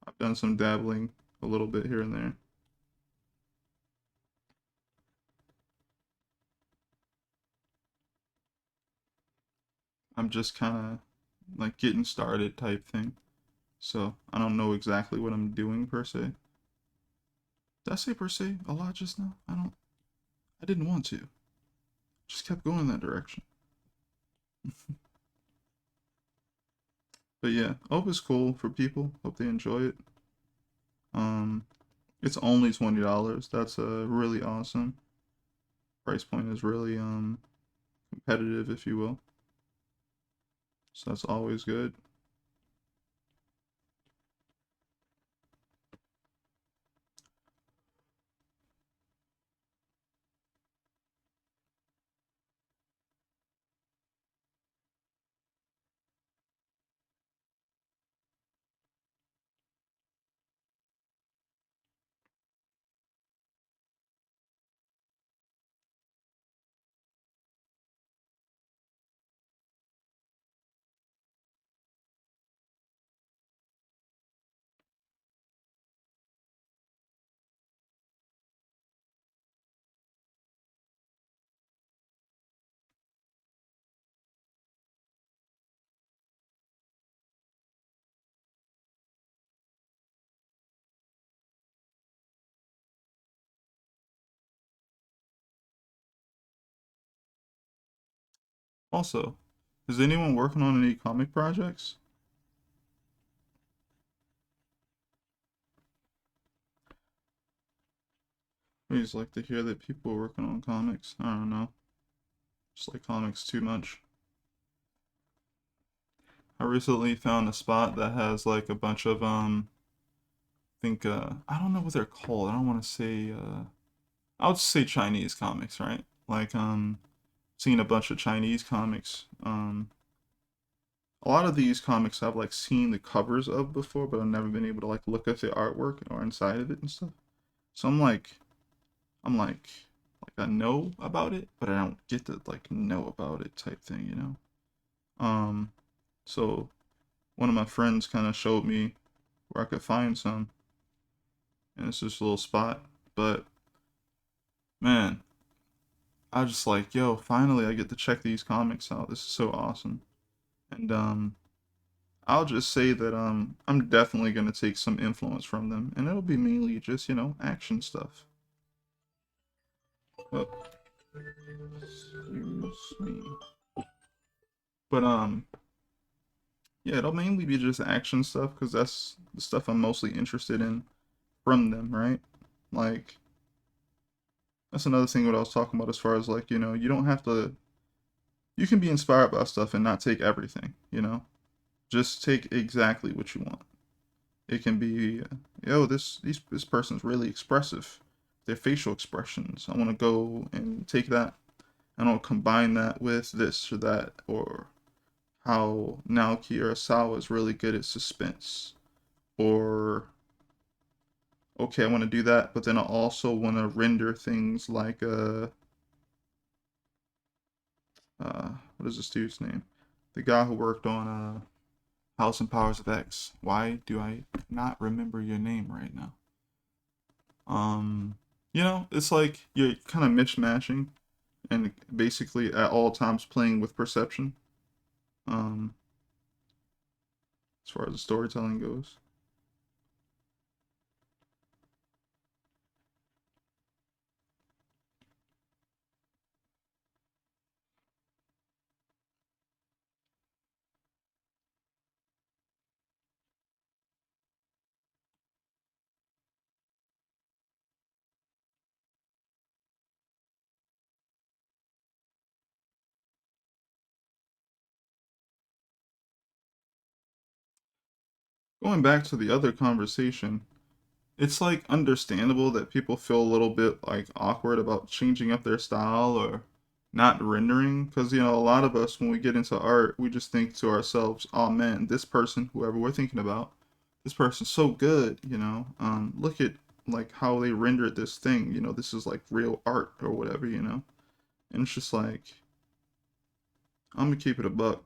Speaker 1: I've done some dabbling a little bit here and there. I'm just kind of like getting started type thing. So I don't know exactly what I'm doing per se. Did I say per se a lot just now? I didn't want to. Just kept going in that direction. But yeah, hope is cool for people. Hope they enjoy it. Um, it's only $20. That's really awesome. Price point is really competitive, if you will. So that's always good. Also, is anyone working on any comic projects? I just like to hear that people are working on comics. I don't know. Just like comics too much. I recently found a spot that has like a bunch of think I don't know what they're called. I don't want to say I would say Chinese comics, right? Like seen a bunch of Chinese comics. A lot of these comics I've like seen the covers of before, but I've never been able to like look at the artwork or inside of it and stuff. So I'm like I know about it, but I don't get to like know about it type thing, you know? Um so one of my friends kind of showed me where I could find some, and it's this little spot. But man, I was just like, yo, finally I get to check these comics out. This is so awesome. And I'll just say that I'm definitely gonna take some influence from them, and it'll be mainly just, you know, action stuff. Oh, excuse me. But yeah, it'll mainly be just action stuff because that's the stuff I'm mostly interested in from them, right? Like that's another thing what I was talking about as far as like, you know, you don't have to you can be inspired by stuff and not take everything, you know? Just take exactly what you want. It can be, yo, this person's really expressive. Their facial expressions. I want to go and take that and I'll combine that with this or that, or how Naoki Urasawa is really good at suspense, or okay, I want to do that, but then I also want to render things like what is this dude's name? The guy who worked on House and Powers of X. Why do I not remember your name right now? Um, it's like you're kind of mishmashing and basically at all times playing with perception. Um, as far as the storytelling goes. Going back to the other conversation, it's like understandable that people feel a little bit like awkward about changing up their style or not rendering because a lot of us when we get into art we just think to ourselves, oh man, this person, whoever we're thinking about, this person's so good, look at like how they rendered this thing, this is like real art or whatever, and it's just like I'm gonna keep it a buck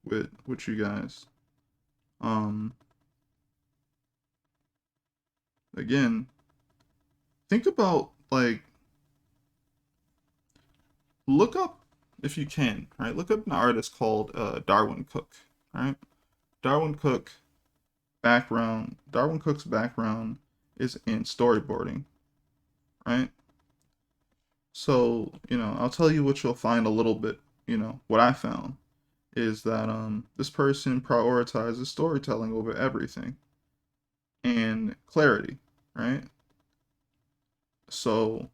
Speaker 1: with you guys. um Again, think about like look up if you can, right? Look up an artist called Darwin Cook, right? Darwin Cook Darwin Cook's background is in storyboarding, right? So, I'll tell you what you'll find a little bit, what I found is that this person prioritizes storytelling over everything and clarity, right? So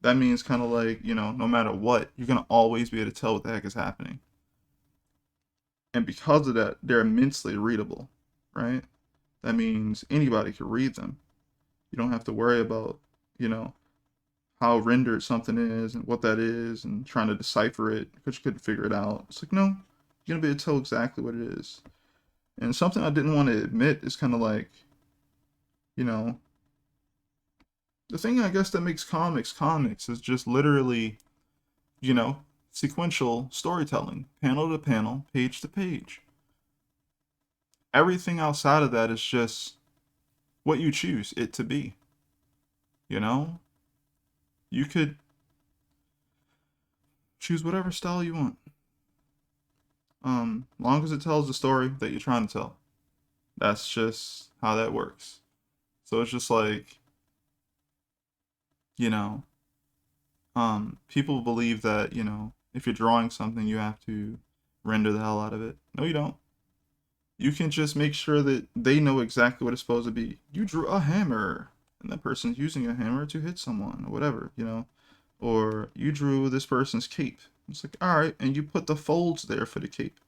Speaker 1: that means kind of like, no matter what, you're gonna always be able to tell what the heck is happening. And because of that, they're immensely readable, right? That means anybody can read them. You don't have to worry about, you know, how rendered something is and what that is and trying to decipher it because you couldn't figure it out. It's like, no, you're gonna be able to tell exactly what it is. And something I didn't want to admit is kind of like, you know, the thing I guess that makes comics is just literally, you know, sequential storytelling, panel to panel, page to page. Everything outside of that is just what you choose it to be. You know, you could choose whatever style you want. Long as it tells the story that you're trying to tell. That's just how that works. So it's just like, you know, people believe that, if you're drawing something, you have to render the hell out of it. No, you don't. You can just make sure that they know exactly what it's supposed to be. You drew a hammer, and that person's using a hammer to hit someone, or whatever, Or you drew this person's cape. It's like, all right, and you put the folds there for the cape.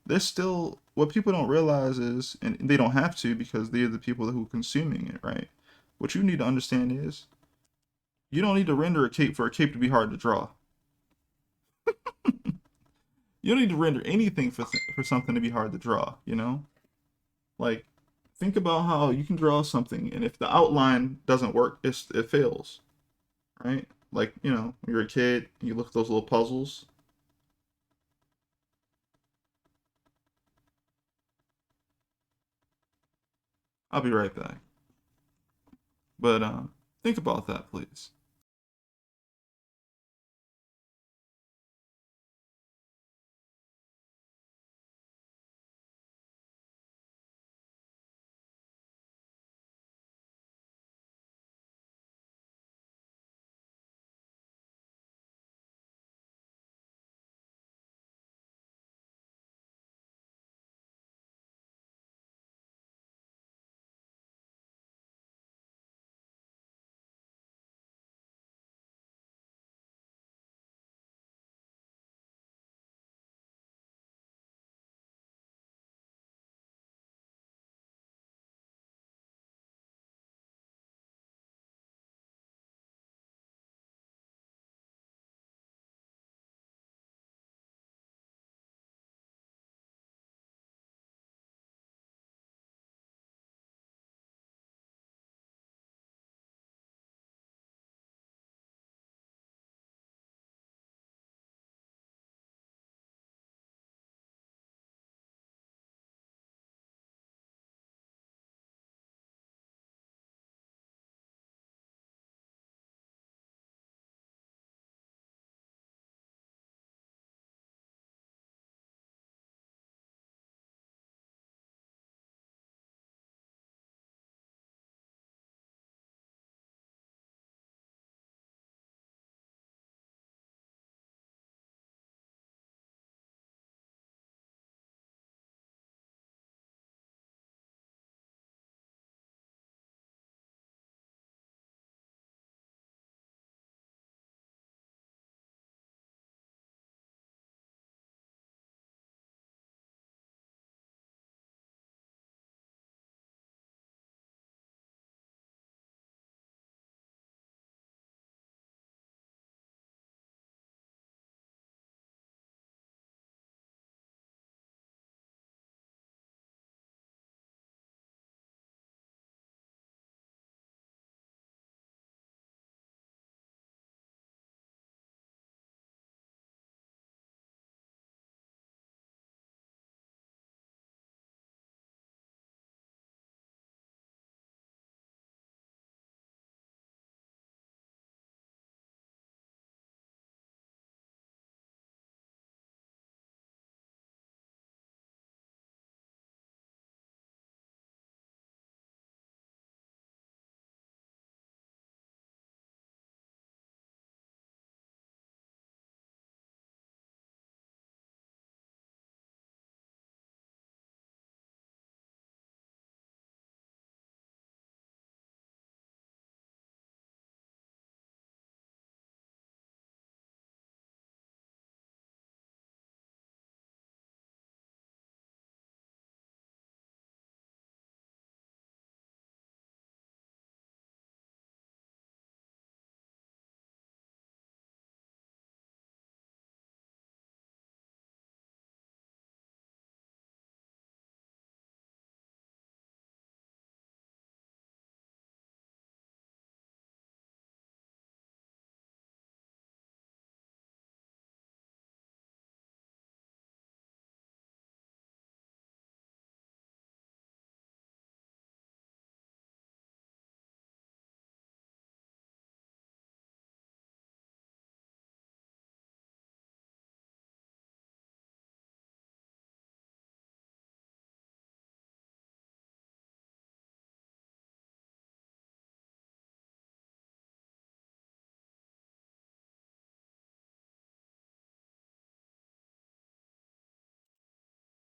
Speaker 1: There's still what people don't realize is, and they don't have to because they're the people who are consuming it, right? What you need to understand is, you don't need to render a cape for a cape to be hard to draw. You don't need to render anything for something to be hard to draw. Like, think about how you can draw something, and if the outline doesn't work, it fails, right? Like, when you're a kid, you look at those little puzzles. I'll be right back. But think about that, please.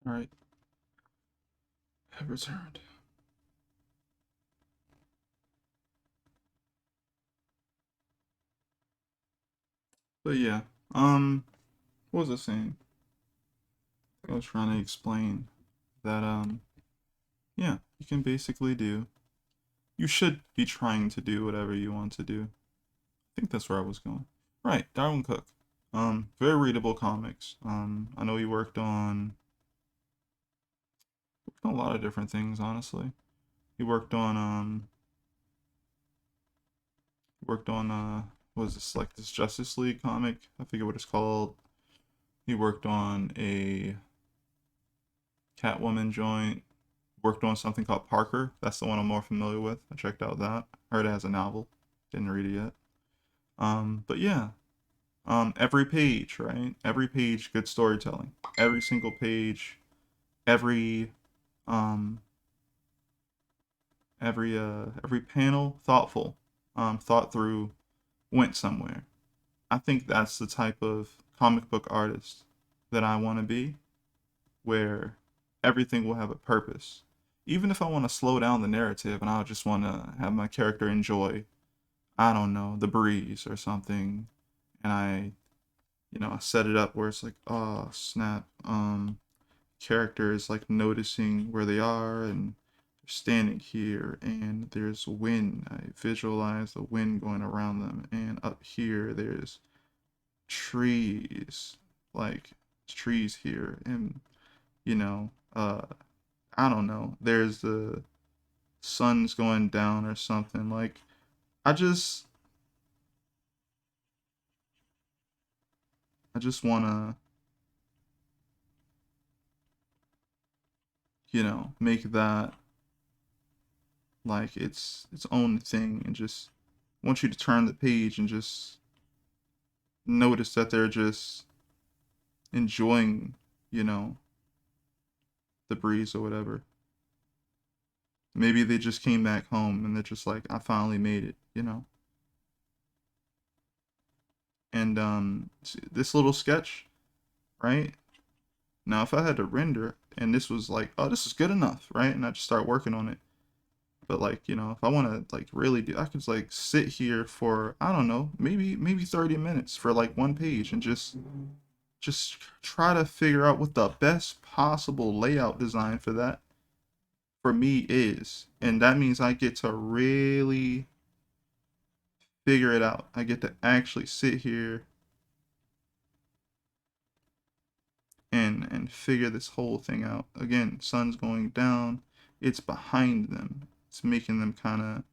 Speaker 1: All right, have returned. But yeah, what was I saying? I was trying to explain that yeah, you can basically do. You should be trying to do whatever you want to do. I think that's where I was going. Right, Darwin Cook. Very readable comics. I know he worked on a lot of different things, honestly. He worked on what was this, like this Justice League comic? I forget what it's called. He worked on a Catwoman joint. Worked on something called Parker. That's the one I'm more familiar with. I checked out that. Heard it as a novel. Didn't read it yet. But yeah. Every page, right? Every page, good storytelling. Every single page, every um every panel, thoughtful. Thought through, went somewhere. I think that's the type of comic book artist that I want to be, where everything will have a purpose. Even if I want to slow down the narrative and I just want to have my character enjoy, I don't know, the breeze or something, and I set it up where it's like, oh snap, character is like noticing where they are and they're standing here and there's wind. I visualize the wind going around them, and up here there's trees, like trees here, and you know, I don't know, there's the sun's going down or something. Like I just I just wanna, make that like its own thing, and just want you to turn the page and just notice that they're just enjoying, you know, the breeze or whatever. Maybe they just came back home and they're just like, I finally made it. And this little sketch, right? Now if I had to render and this was like, oh, this is good enough, right? And I just start working on it. But like, if I want to like really do, I could like sit here for, I don't know, maybe 30 minutes for like one page and just try to figure out what the best possible layout design for that for me is. And that means I get to really figure it out. I get to actually sit here and figure this whole thing out. Again, sun's going down. It's behind them. It's making them kind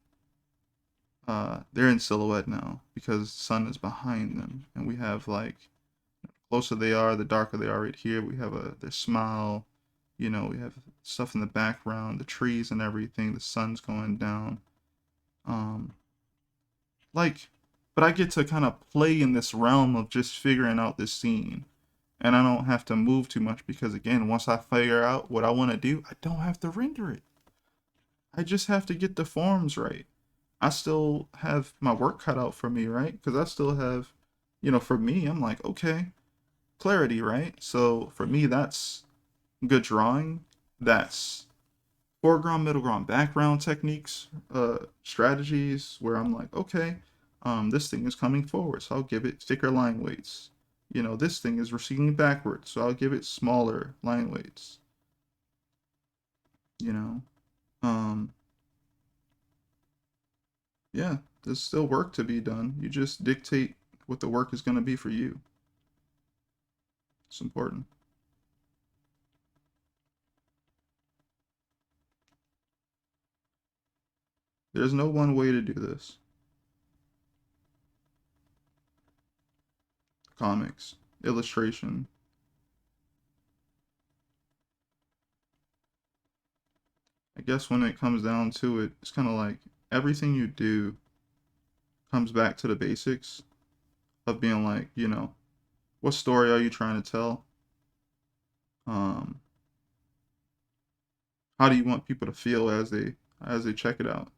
Speaker 1: of they're in silhouette now because sun is behind them, and we have like the closer they are, the darker they are right here. We have their smile. We have stuff in the background, the trees and everything. The sun's going down. Um, like, but I get to kind of play in this realm of just figuring out this scene, and I don't have to move too much because again, once I figure out what I want to do, I don't have to render it. I just have to get the forms right. I still have my work cut out for me, right? Because I still have, for me, I'm like, okay, clarity, right? So for me, that's good drawing. That's foreground, middle ground, background techniques, strategies where I'm like, okay, this thing is coming forward, so I'll give it thicker line weights. This thing is receding backwards, so I'll give it smaller line weights. You know, um, yeah, there's still work to be done. You just dictate what the work is going to be for you. It's important. There's no one way to do this. Comics, illustration. I guess when it comes down to it, it's kind of like everything you do comes back to the basics of being like, what story are you trying to tell? Um, how do you want people to feel as they check it out?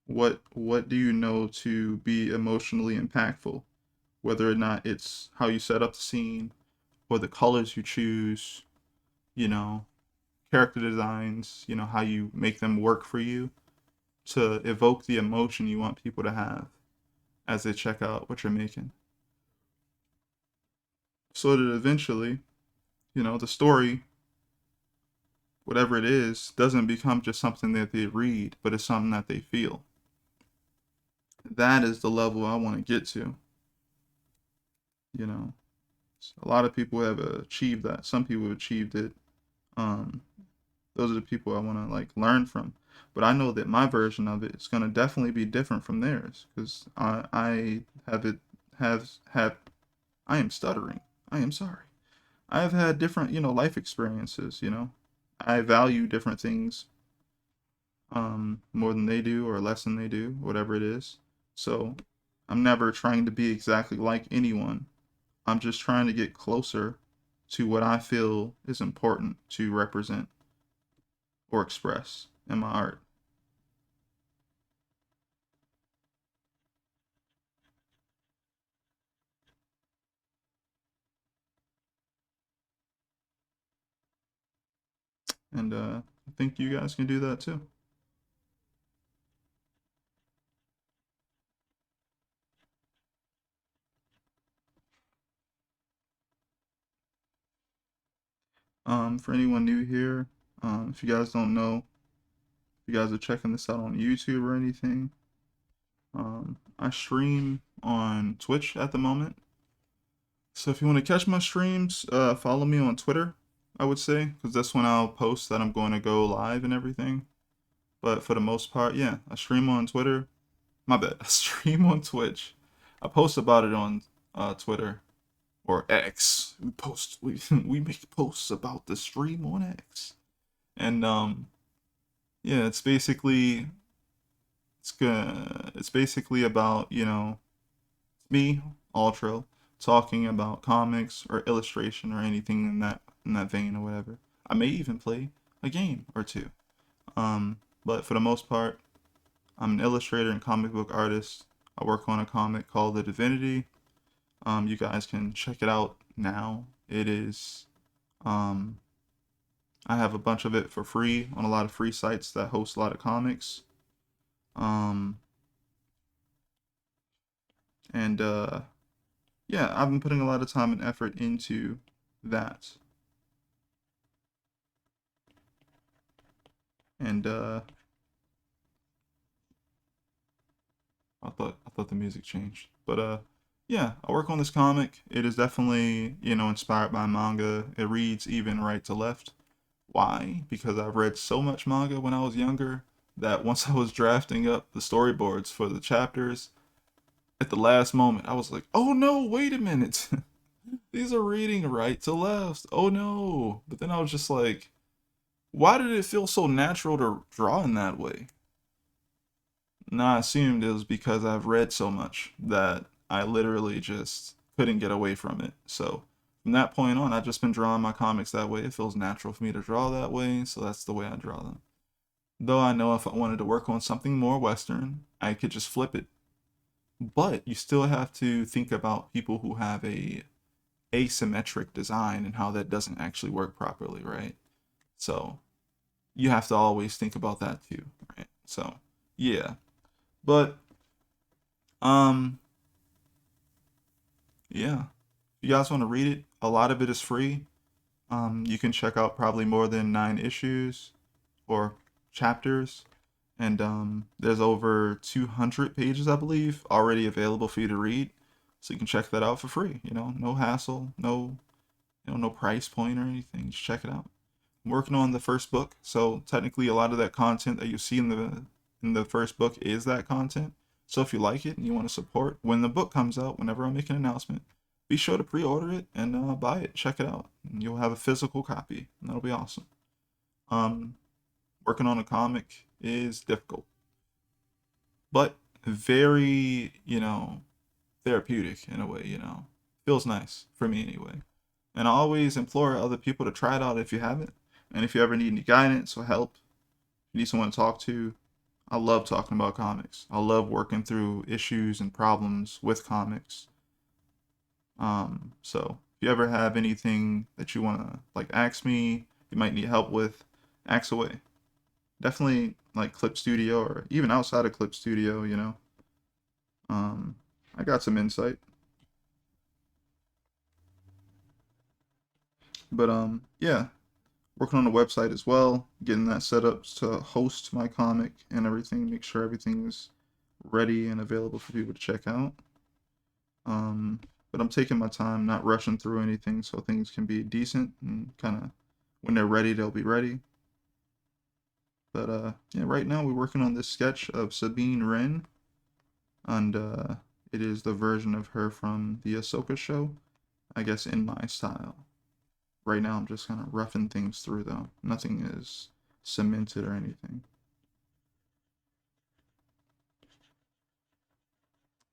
Speaker 1: What do you know to be emotionally impactful? Whether or not it's how you set up the scene, or the colors you choose, you know, character designs, how you make them work for you to evoke the emotion you want people to have as they check out what you're making. So that eventually, the story, whatever it is, doesn't become just something that they read, but it's something that they feel. That is the level I want to get to. You know, a lot of people have achieved that. Some people have achieved it. Um, those are the people I want to like learn from. But I know that my version of it is going to definitely be different from theirs because I have it have I am stuttering. I am sorry. I have had different life experiences. I value different things more than they do or less than they do, whatever it is. So I'm never trying to be exactly like anyone. I'm just trying to get closer to what I feel is important to represent or express in my art. And I think you guys can do that too. For anyone new here, if you guys don't know, if you guys are checking this out on YouTube or anything, I stream on Twitch at the moment. So if you want to catch my streams, follow me on Twitter, I would say, because that's when I'll post that I'm going to go live and everything. But for the most part, yeah, I stream on Twitter. My bad, I stream on Twitch. I post about it on Twitter or X. We make posts about the stream on X, and yeah, it's basically about me, Altro, talking about comics or illustration or anything in that vein or whatever. I may even play a game or two. But for the most part, I'm an illustrator and comic book artist. I work on a comic called The Divinity. You guys can check it out now. It is I have a bunch of it for free on a lot of free sites that host a lot of comics. Um, and yeah, I've been putting a lot of time and effort into that. And I thought the music changed. But yeah, I work on this comic. It is definitely, inspired by manga. It reads even right to left. Why? Because I've read so much manga when I was younger that once I was drafting up the storyboards for the chapters, at the last moment, I was like, oh no, wait a minute. These are reading right to left. Oh no. But then I was just like, why did it feel so natural to draw in that way? And I assumed it was because I've read so much that I literally just couldn't get away from it. So from that point on, I've just been drawing my comics that way. It feels natural for me to draw that way, so that's the way I draw them. Though I know if I wanted to work on something more Western, I could just flip it. But you still have to think about people who have a asymmetric design and how that doesn't actually work properly, right? So you have to always think about that too, right? So yeah. But um yeah. If you guys want to read it, a lot of it is free. You can check out probably more than 9 issues or chapters. And there's over 200 pages, I believe, already available for you to read. So you can check that out for free. No hassle, no price point or anything. Just check it out. I'm working on the first book, so technically a lot of that content that you see in the first book is that content. So if you like it and you want to support when the book comes out, whenever I make an announcement, be sure to pre-order it and buy it. Check it out. And you'll have a physical copy, and that'll be awesome. Um, Working on a comic is difficult, but very, therapeutic in a way. Feels nice for me anyway. And I always implore other people to try it out if you haven't. And if you ever need any guidance or help, you need someone to talk to, I love talking about comics. I love working through issues and problems with comics. So If you ever have anything that you want to like ask me, you might need help with, ask away. Definitely like Clip Studio or even outside of Clip Studio, you know. Um, I got some insight. But yeah, working on the website as well, getting that set up to host my comic and everything, make sure everything's ready and available for people to check out. Um, but I'm taking my time, not rushing through anything, so things can be decent and kind of when they're ready, they'll be ready. But yeah, right now we're working on this sketch of Sabine Wren, and it is the version of her from the Ahsoka show, I guess in my style. Right now I'm just kind of roughing things through though. Nothing is cemented or anything.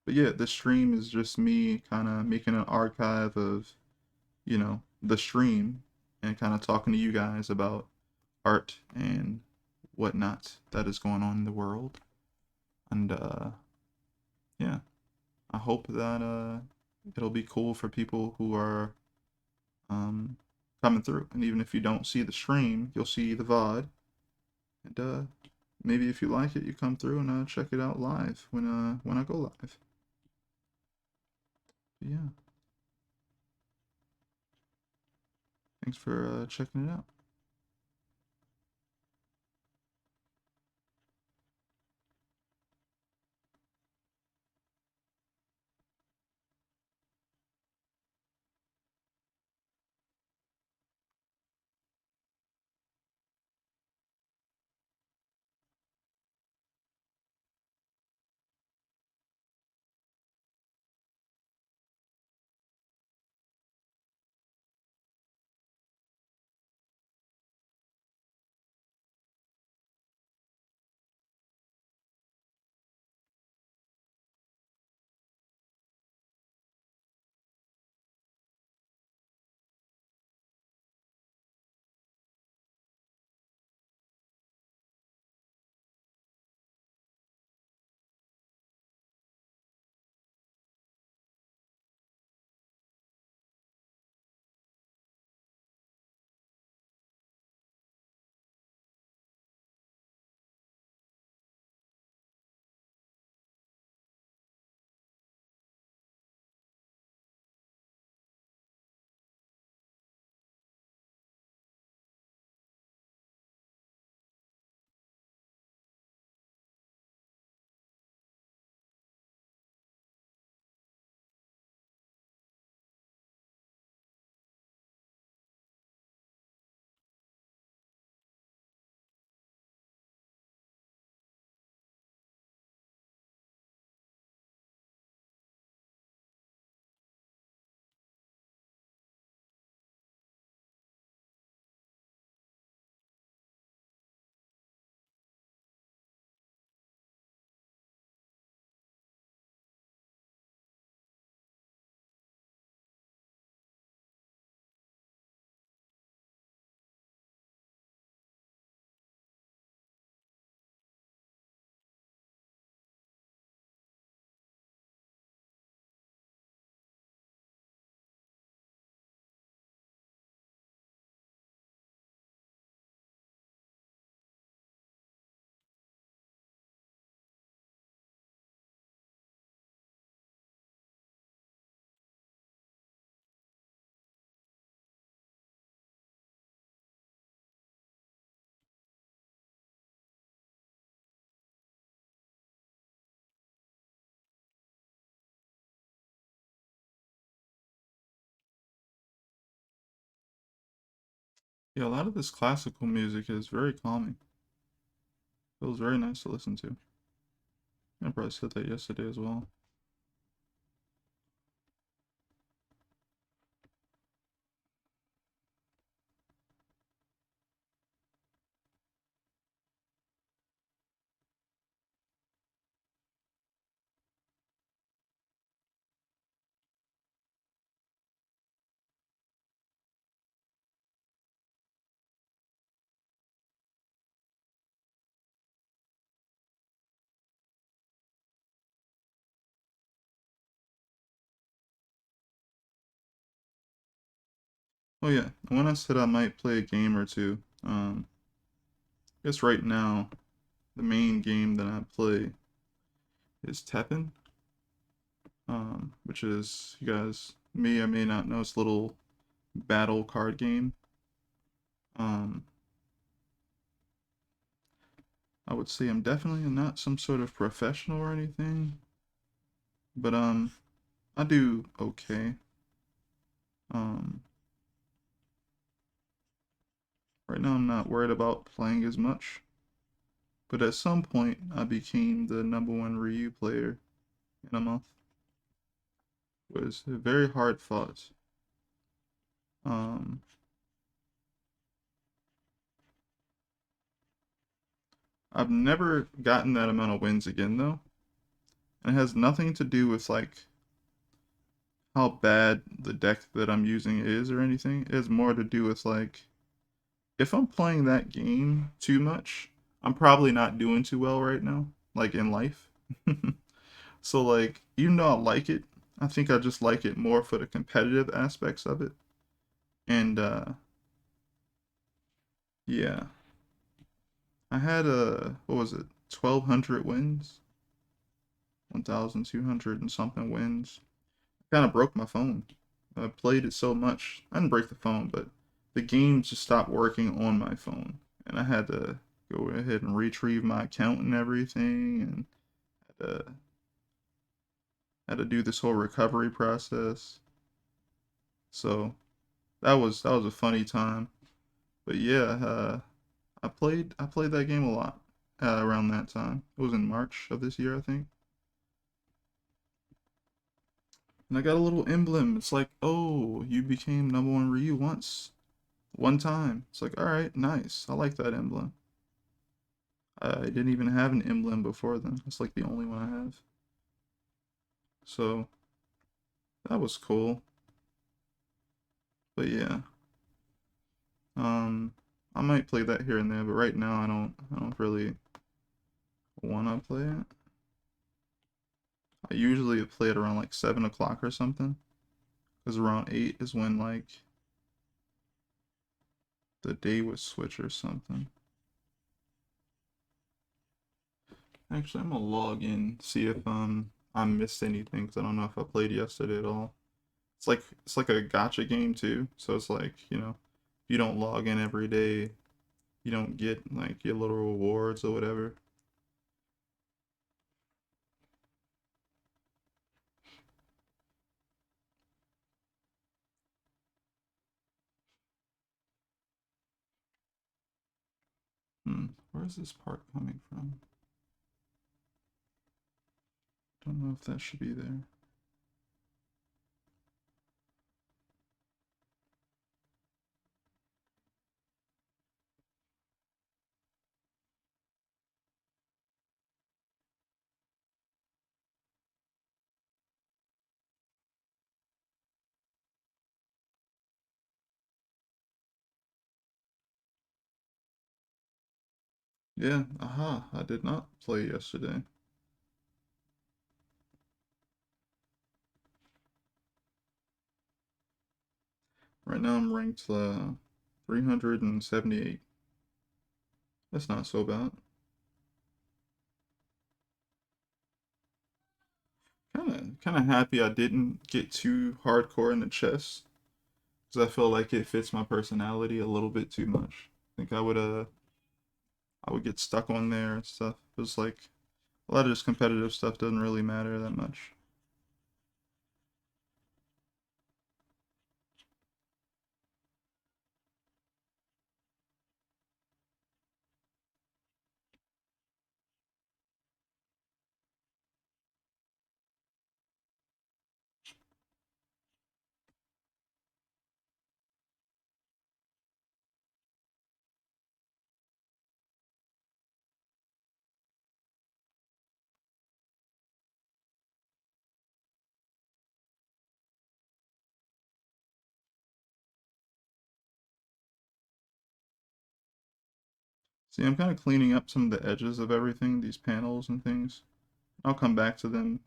Speaker 1: But yeah, the stream is just me kind of making an archive of, you know, the stream and kind of talking to you guys about art and whatnot that is going on in the world. And yeah, I hope that it'll be cool for people who are um, coming through. And even if you don't see the stream, you'll see the VOD. And maybe if you like it, you come through and check it out live when I go live. But yeah, thanks for checking it out. Yeah, a lot of this classical music is very calming. Feels very nice to listen to. I probably said that yesterday as well. Oh yeah, when I said I might play a game or two, I guess right now the main game that I play is Tekken, which is, you guys may or may not know, it's a little battle card game. Um, I would say I'm definitely not some sort of professional or anything, but I do okay. Um, right now I'm not worried about playing as much, but at some point I became the number one Ryu player in a month. It was very hard fought. Um, I've never gotten that amount of wins again though, and it has nothing to do with like how bad the deck that I'm using is or anything. It has more to do with like if I'm playing that game too much, I'm probably not doing too well right now, like in life. So like even though I like it, I think I just like it more for the competitive aspects of it. And yeah, I had what was it? 1200 wins, 1200 and something wins. Kind of broke my phone. I played it so much. I didn't break the phone, but the game just stopped working on my phone, and I had to go ahead and retrieve my account and everything, and had to do this whole recovery process. So that was a funny time. But yeah, I played that game a lot around that time. It was in March of this year, I think. And I got a little emblem. It's like, oh, you became number one Ryu once. One time. It's like, alright, nice. I like that emblem. I didn't even have an emblem before then. It's like the only one I have. So that was cool. But yeah. Um I might play that here and there, but right now I don't really wanna play it. I usually play it around like 7 o'clock or something. Because around 8 is when like the day would switch or something. Actually, I'm gonna log in, see if I missed anything, because I don't know if I played yesterday at all. It's like a gotcha game too. So it's like, if you don't log in every day, you don't get like your little rewards or whatever. Where's this part coming from? Don't know if that should be there. Yeah, aha, I did not play yesterday. Right now I'm ranked 378. That's not so bad. Kind of happy I didn't get too hardcore in the chess because I feel like it fits my personality a little bit too much. I think I would get stuck on there and stuff. It was like a lot of this competitive stuff doesn't really matter that much. See, I'm kind of cleaning up some of the edges of everything, these panels and things. I'll come back to them,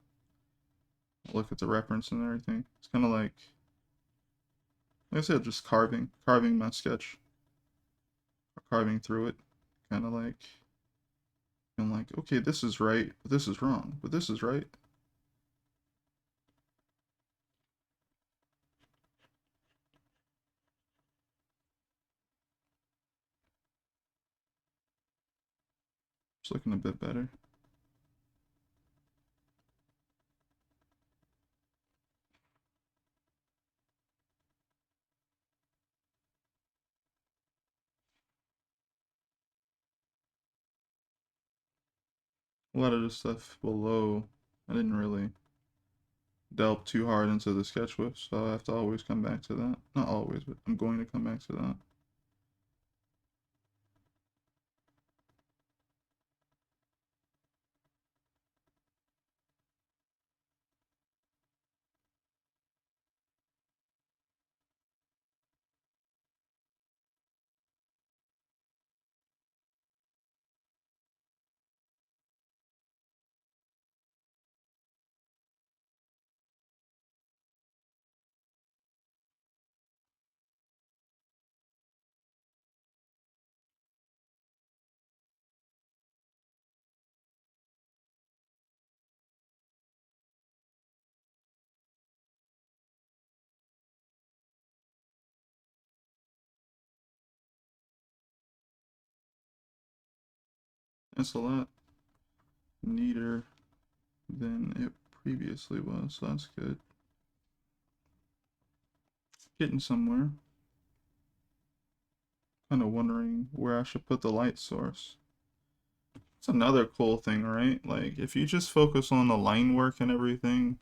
Speaker 1: look at the reference and everything. It's kind of like like I said, just carving my sketch, or carving through it, kind of like, and like, okay, this is right, but this is wrong, but this is right. It's looking a bit better. A lot of the stuff below, I didn't really delve too hard into the sketch with, so I have to always come back to that. Not always, but I'm going to come back to that. It's a lot neater than it previously was, so that's good. Getting somewhere. Kind of wondering where I should put the light source. It's another cool thing, right? Like, if you just focus on the line work and everything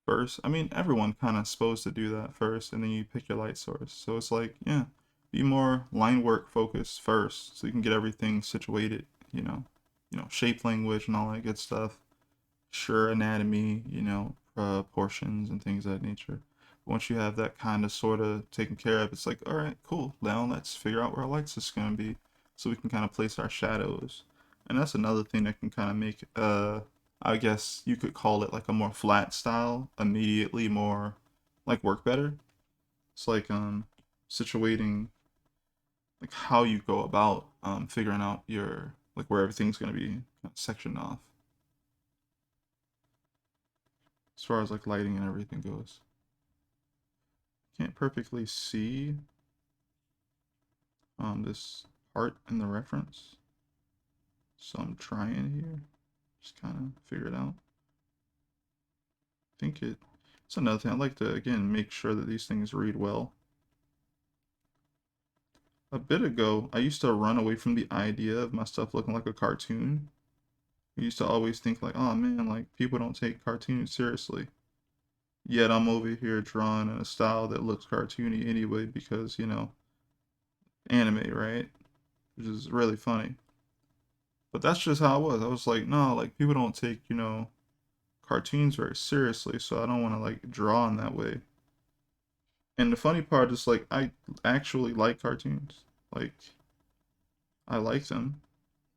Speaker 1: first, I mean, everyone kind of supposed to do that first, and then you pick your light source. So it's like, yeah, be more line work focused first, so you can get everything situated, shape language and all that good stuff. Sure, anatomy, portions and things of that nature. Once you have that kind of sort of taken care of, it's like, all right, cool. Now let's figure out where our lights is going to be so we can kind of place our shadows. And that's another thing that can kind of make, I guess you could call it like a more flat style, immediately more like work better. It's like situating like how you go about figuring out your like where everything's going to be kind of sectioned off as far as like lighting and everything goes. Can't perfectly see this part in the reference, so I'm trying here, just kind of figure it out. I think it's another thing I like to again make sure that these things read well. A bit ago, I used to run away from the idea of my stuff looking like a cartoon. I used to always think like, oh man, like people don't take cartoons seriously. Yet I'm over here drawing in a style that looks cartoony anyway because, anime, right? Which is really funny. But that's just how I was. I was like, no, like people don't take, cartoons very seriously, so I don't want to like draw in that way. And the funny part is like I actually like cartoons. Like I like them.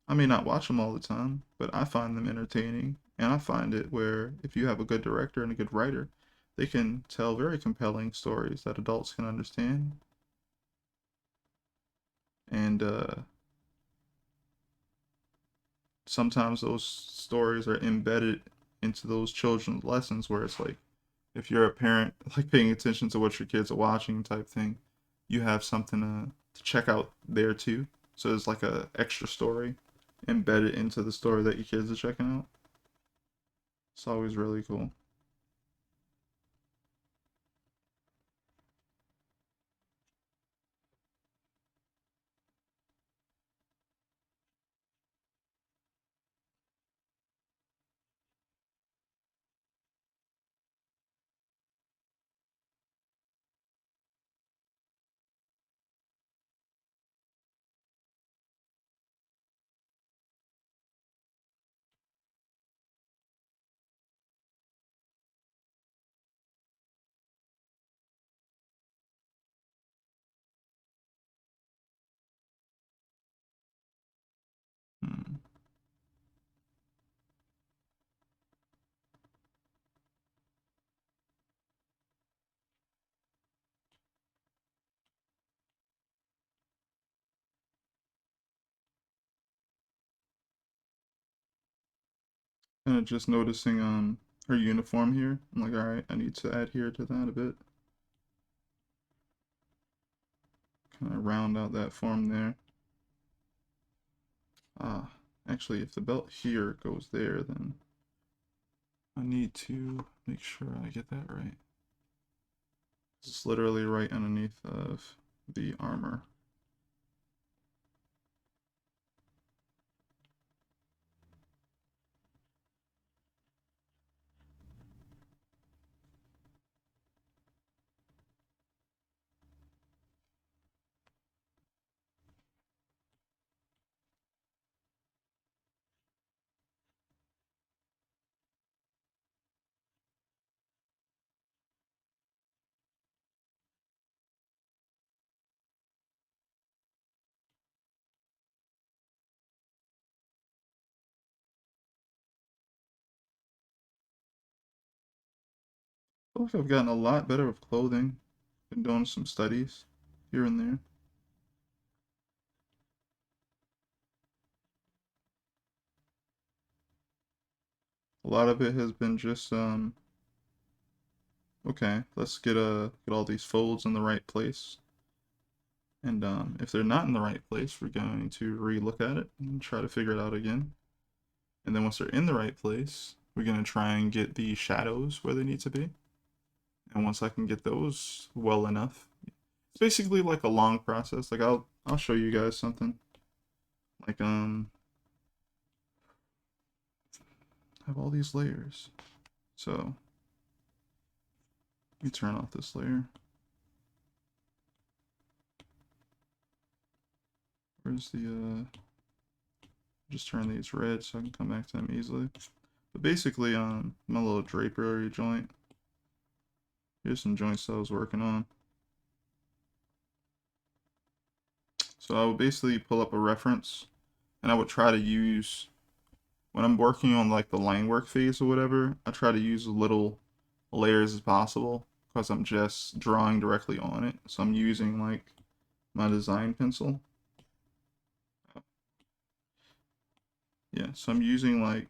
Speaker 1: I may not watch them all the time, but I find them entertaining. And I find it where if you have a good director and a good writer, they can tell very compelling stories that adults can understand. And sometimes those stories are embedded into those children's lessons where it's like if you're a parent like paying attention to what your kids are watching type thing, you have something to check out there too. So it's like a extra story embedded into the story that your kids are checking out. It's always really cool. kind of just noticing her uniform here. I'm like, all right, I need to adhere to that a bit. Kind of round out that form there. Actually, if the belt here goes there, then I need to make sure I get that right. It's literally right underneath of the armor. I feel like I've gotten a lot better with clothing. Been doing some studies here and there. A lot of it has been just okay, let's get all these folds in the right place. And if they're not in the right place, we're going to re-look at it and try to figure it out again. And then once they're in the right place, we're going to try and get the shadows where they need to be. And once I can get those well enough, it's basically like a long process. Like I'll show you guys something. Like I have all these layers. So let me turn off this layer. Where's the just turn these red so I can come back to them easily. But basically my little drapery joint. Here's some joints I was working on. So I would basically pull up a reference and I would try to use, when I'm working on like the line work phase or whatever, I try to use as little layers as possible because I'm just drawing directly on it. So I'm using like my design pencil. Yeah, so I'm using like,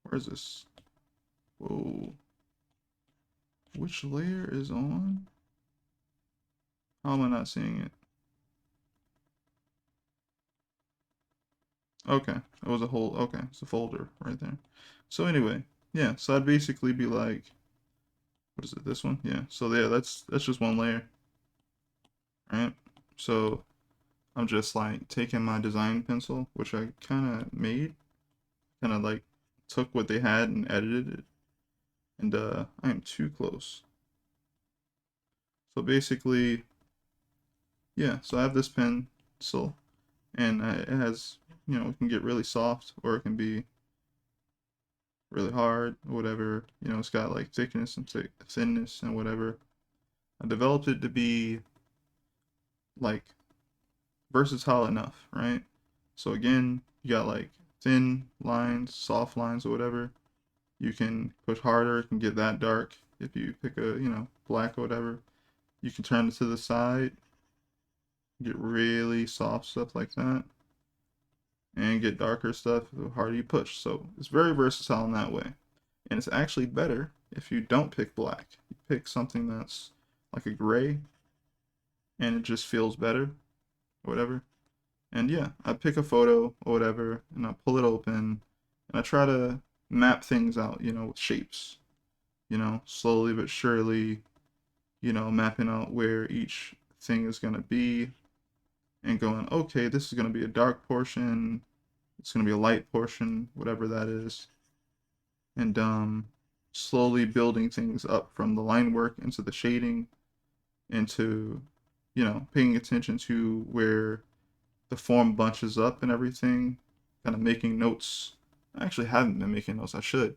Speaker 1: where's this? Whoa. Which layer is on? How am I not seeing it? Okay, it was a whole, okay, it's a folder right there. So anyway, yeah, so I'd basically be like, what is it, this one? Yeah, so yeah, that's just one layer, right? So I'm just like taking my design pencil, which I kind of made, kind of like took what they had and edited it, and I am too close. So basically, yeah, so I have this pencil, and it has, you know, it can get really soft or it can be really hard or whatever. You know, it's got like thickness and thinness and whatever. I developed it to be like versatile enough, right? So again, you got like thin lines, soft lines or whatever. You can push harder, it can get that dark. If you pick a, you know, black or whatever, you can turn it to the side, get really soft stuff like that, and get darker stuff the harder you push. So it's very versatile in that way. And it's actually better if you don't pick black. You pick something that's like a gray and it just feels better or whatever. And yeah, I pick a photo or whatever and I pull it open and I try to map things out, you know, with shapes, you know, slowly but surely, you know, mapping out where each thing is going to be and going, okay, this is going to be a dark portion, it's going to be a light portion, whatever that is. And slowly building things up from the line work into the shading into, you know, paying attention to where the form bunches up and everything, kind of making notes. I actually haven't been making notes. I should.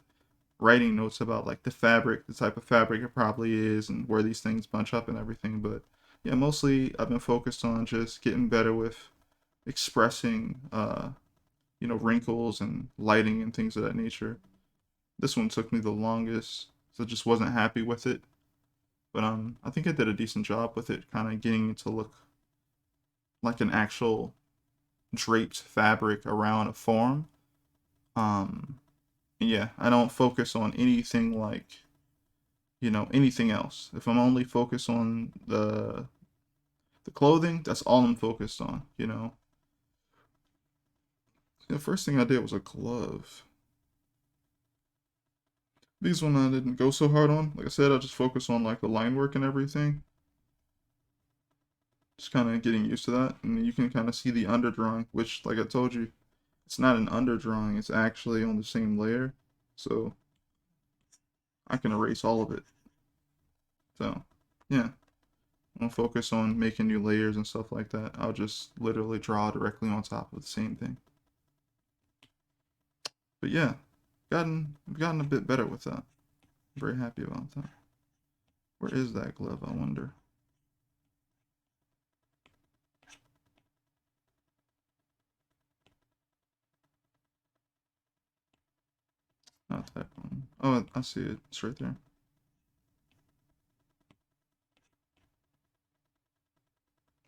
Speaker 1: Writing notes about like the fabric, the type of fabric it probably is, and where these things bunch up and everything. But yeah, mostly I've been focused on just getting better with expressing, you know, wrinkles and lighting and things of that nature. This one took me the longest, so I just wasn't happy with it. But I think I did a decent job with it, kind of getting it to look like an actual draped fabric around a form. Um, yeah, I don't focus on anything like, anything else. If I'm only focused on the clothing, that's all I'm focused on. The first thing I did was a glove. These one I didn't go so hard on. Like I said, I just focus on like the line work and everything. Just kind of getting used to that, and you can kind of see the underdrawing, which, like I told you, it's not an underdrawing. It's actually on the same layer, so I can erase all of it. So, yeah, I don't focus on making new layers and stuff like that. I'll just literally draw directly on top of the same thing. But yeah, gotten a bit better with that. I'm very happy about that. Where is that glove, I wonder? Not that one. Oh, I see it. It's right there.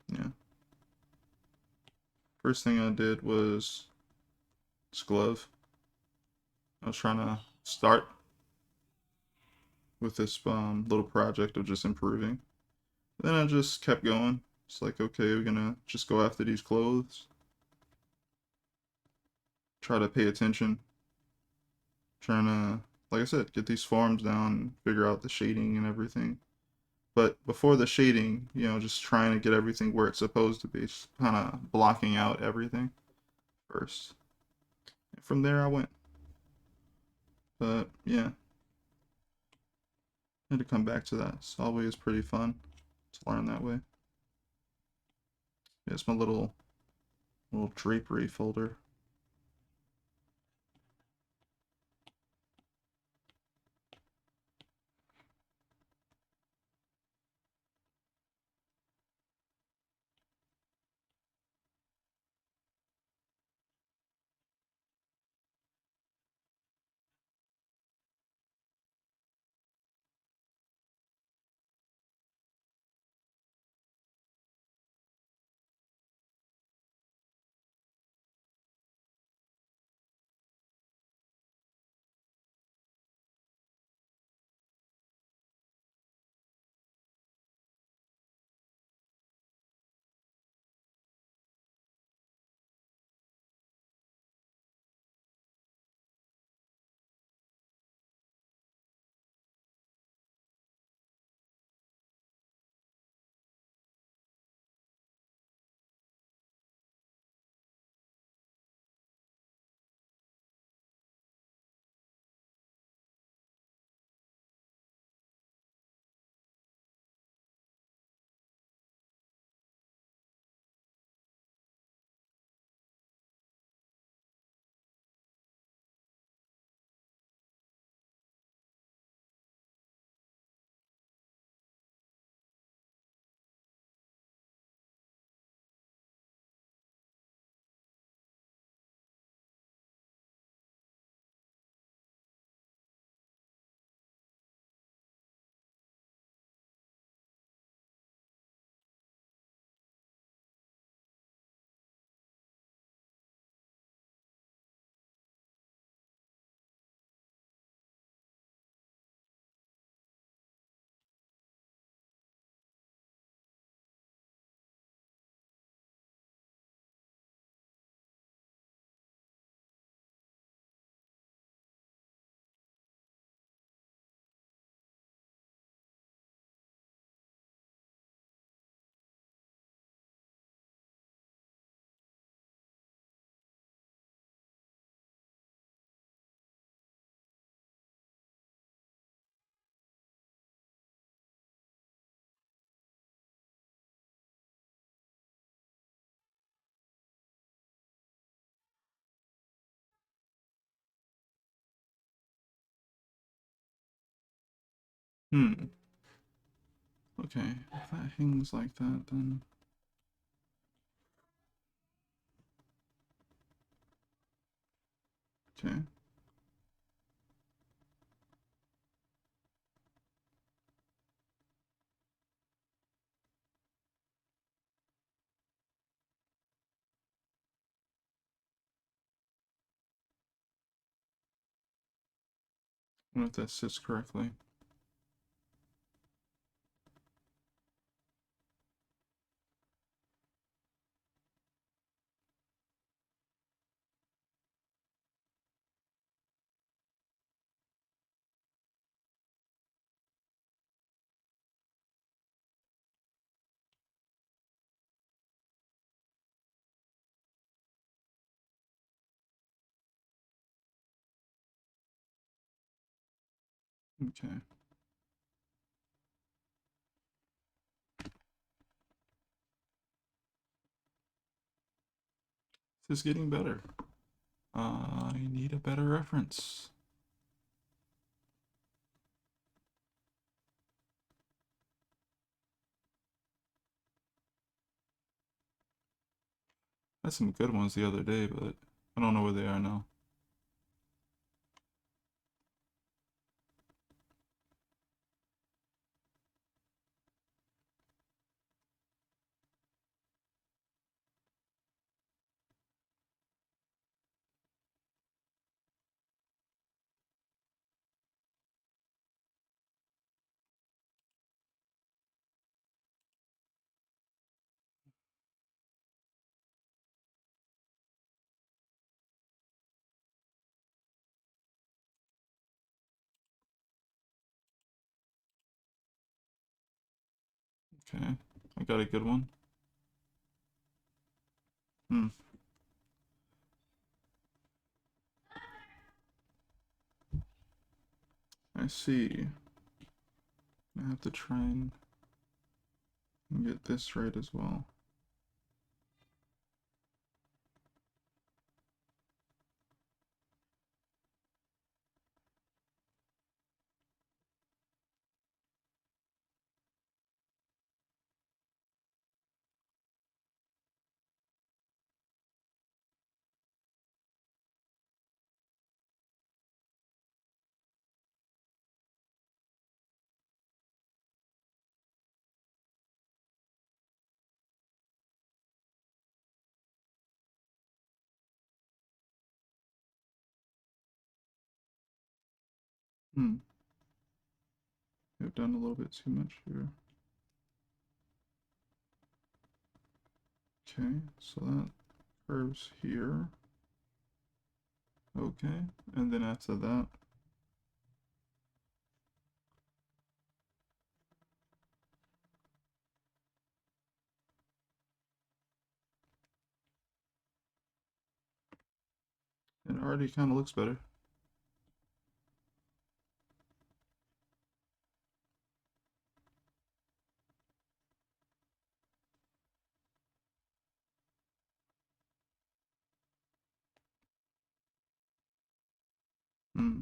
Speaker 1: Yeah. First thing I did was this glove. I was trying to start with this little project of just improving. Then I just kept going. It's like, okay, we're gonna just go after these clothes. Try to pay attention. Trying to, like I said, get these forms down and figure out the shading and everything. But before the shading, just trying to get everything where it's supposed to be. Just kind of blocking out everything first. And from there I went. But yeah, I had to come back to that. It's always pretty fun to learn that way. Yeah, it's my little drapery folder. Hmm. Okay, if that hangs like that, then okay. I don't know if that sits correctly. Okay. This is getting better. I need a better reference. I had some good ones the other day, but I don't know where they are now. Okay, I got a good one. Hmm, I see. I have to try and get this right as well. Hmm, I've done a little bit too much here. Okay, so that curves here. Okay, and then after that, it already kind of looks better. Hmm.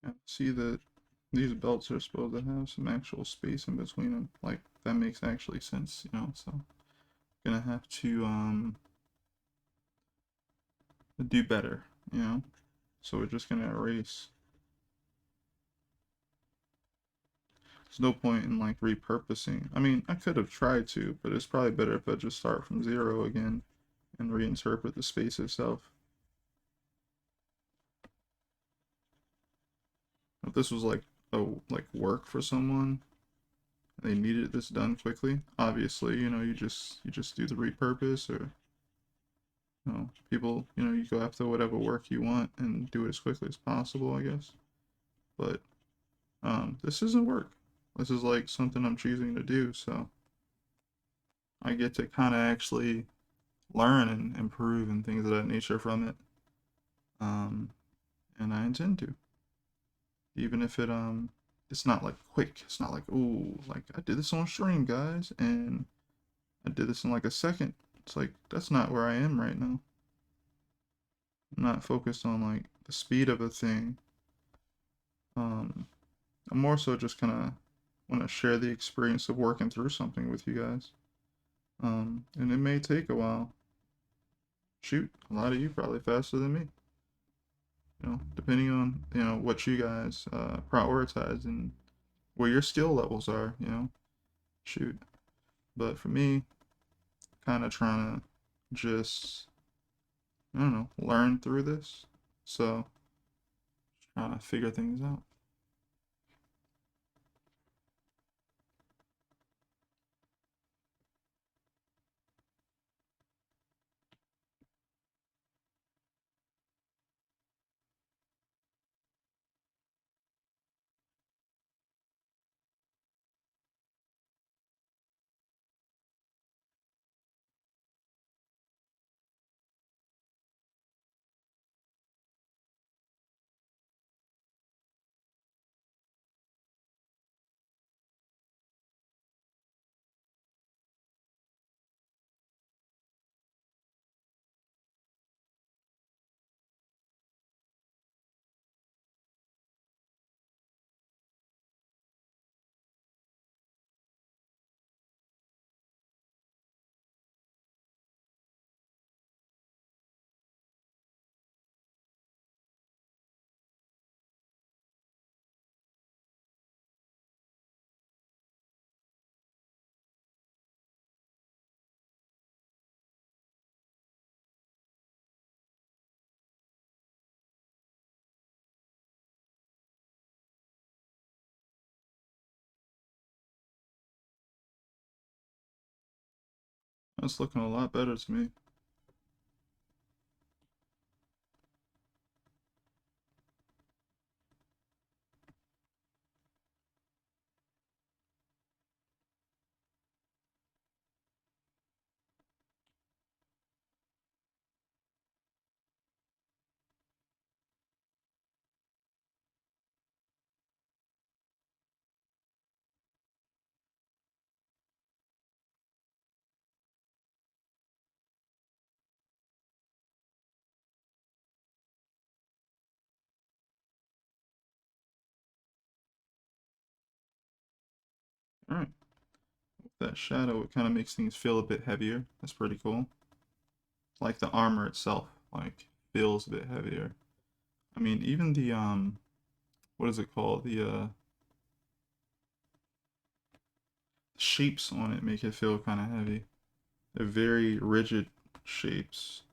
Speaker 1: Yeah, see that these belts are supposed to have some actual space in between them. Like, that makes actually sense, you know, so gonna have to do better, you know. So we're just gonna erase. There's no point in like repurposing. I mean, I could have tried to, but it's probably better if I just start from zero again and reinterpret the space itself. If this was like like work for someone, they needed this done quickly, obviously, you know, you just do the repurpose, or you know, people, you know, you go after whatever work you want and do it as quickly as possible, I guess. But this isn't work. This is like something I'm choosing to do, so I get to kind of actually learn and improve and things of that nature from it. Um, and I intend to, even if it's not like quick. It's not like, ooh, like I did this on stream, guys, and I did this in like a second. It's like that's not where I am right now. I'm not focused on like the speed of a thing. Um, I'm more so just kind of want to share the experience of working through something with you guys. And it may take a while. Shoot, a lot of you probably faster than me. Depending on what you guys prioritize and where your skill levels are, shoot. But for me, kind of trying to just I don't know learn through this, so trying to figure things out. That's looking a lot better to me. All right, with that shadow, it kind of makes things feel a bit heavier. That's pretty cool. Like the armor itself, like feels a bit heavier. I mean, even the what is it called? The shapes on it make it feel kind of heavy. They're very rigid shapes.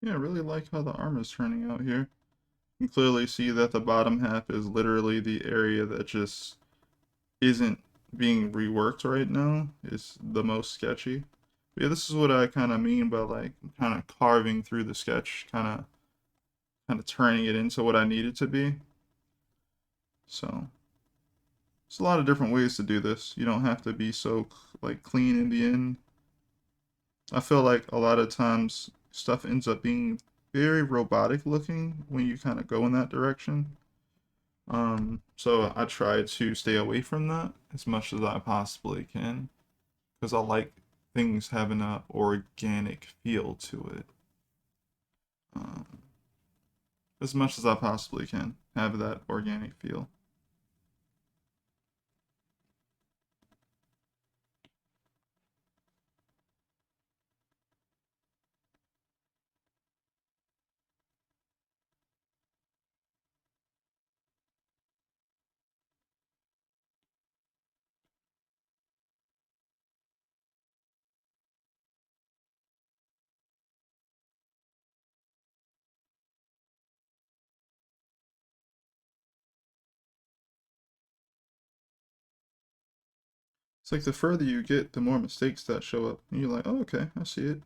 Speaker 1: Yeah, I really like how the armor is turning out here. You can clearly see that the bottom half is literally the area that just isn't being reworked right now. It's the most sketchy. But yeah, this is what I kind of mean by like kind of carving through the sketch, kind of turning it into what I need it to be. So there's a lot of different ways to do this. You don't have to be so like clean in the end. I feel like a lot of times stuff ends up being very robotic looking when you kind of go in that direction. So I try to stay away from that as much as I possibly can because I like things having a organic feel to it. Um, as much as I possibly can have that organic feel. It's like the further you get, the more mistakes that show up. And you're like, oh, okay, I see it.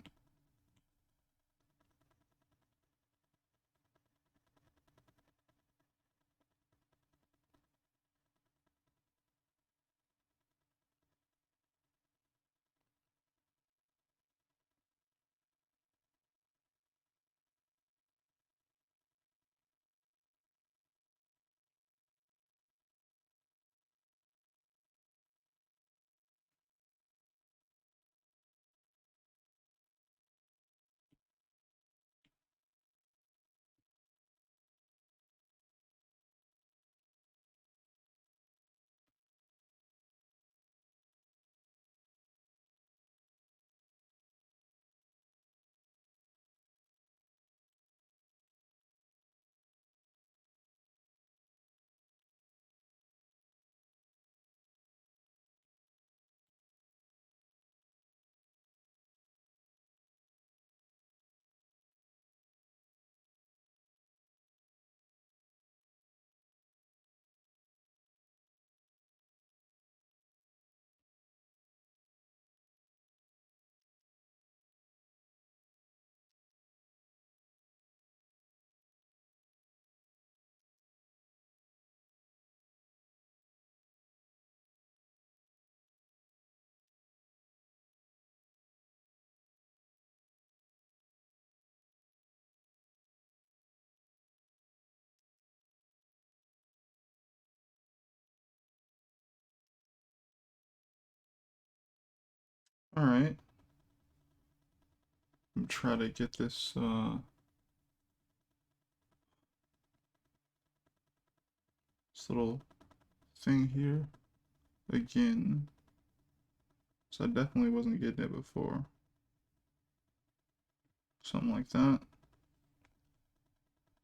Speaker 1: All right, I'm try to get this little thing here again. So I definitely wasn't getting it before. Something like that.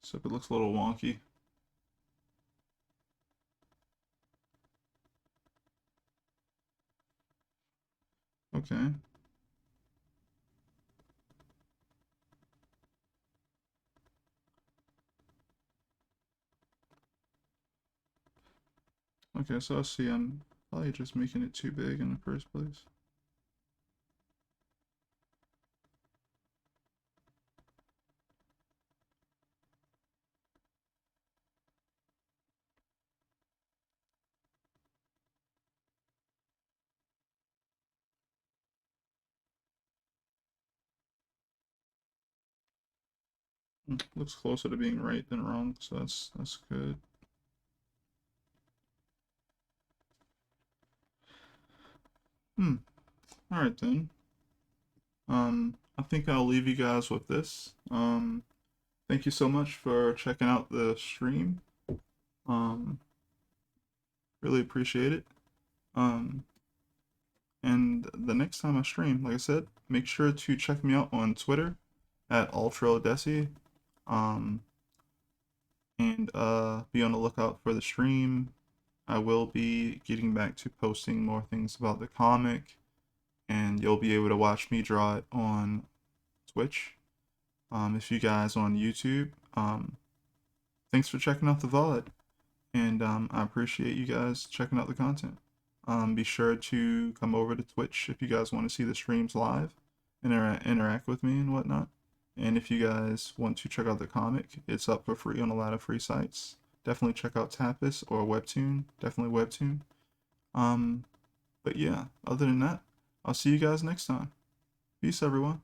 Speaker 1: Except it looks a little wonky. Okay. Okay, so I see I'm probably just making it too big in the first place. Looks closer to being right than wrong, so that's good. Hmm. Alright then. I think I'll leave you guys with this. Thank you so much for checking out the stream. Um, really appreciate it. Um, and the next time I stream, like I said, make sure to check me out on Twitter at Altrodesi. Um, and be on the lookout for the stream. I will be getting back to posting more things about the comic, and you'll be able to watch me draw it on Twitch. If you guys on YouTube, thanks for checking out the VOD. And I appreciate you guys checking out the content. Be sure to come over to Twitch if you guys want to see the streams live and interact with me and whatnot. And if you guys want to check out the comic, it's up for free on a lot of free sites. Definitely check out Tapas or Webtoon. Definitely Webtoon. But yeah, other than that, I'll see you guys next time. Peace, everyone.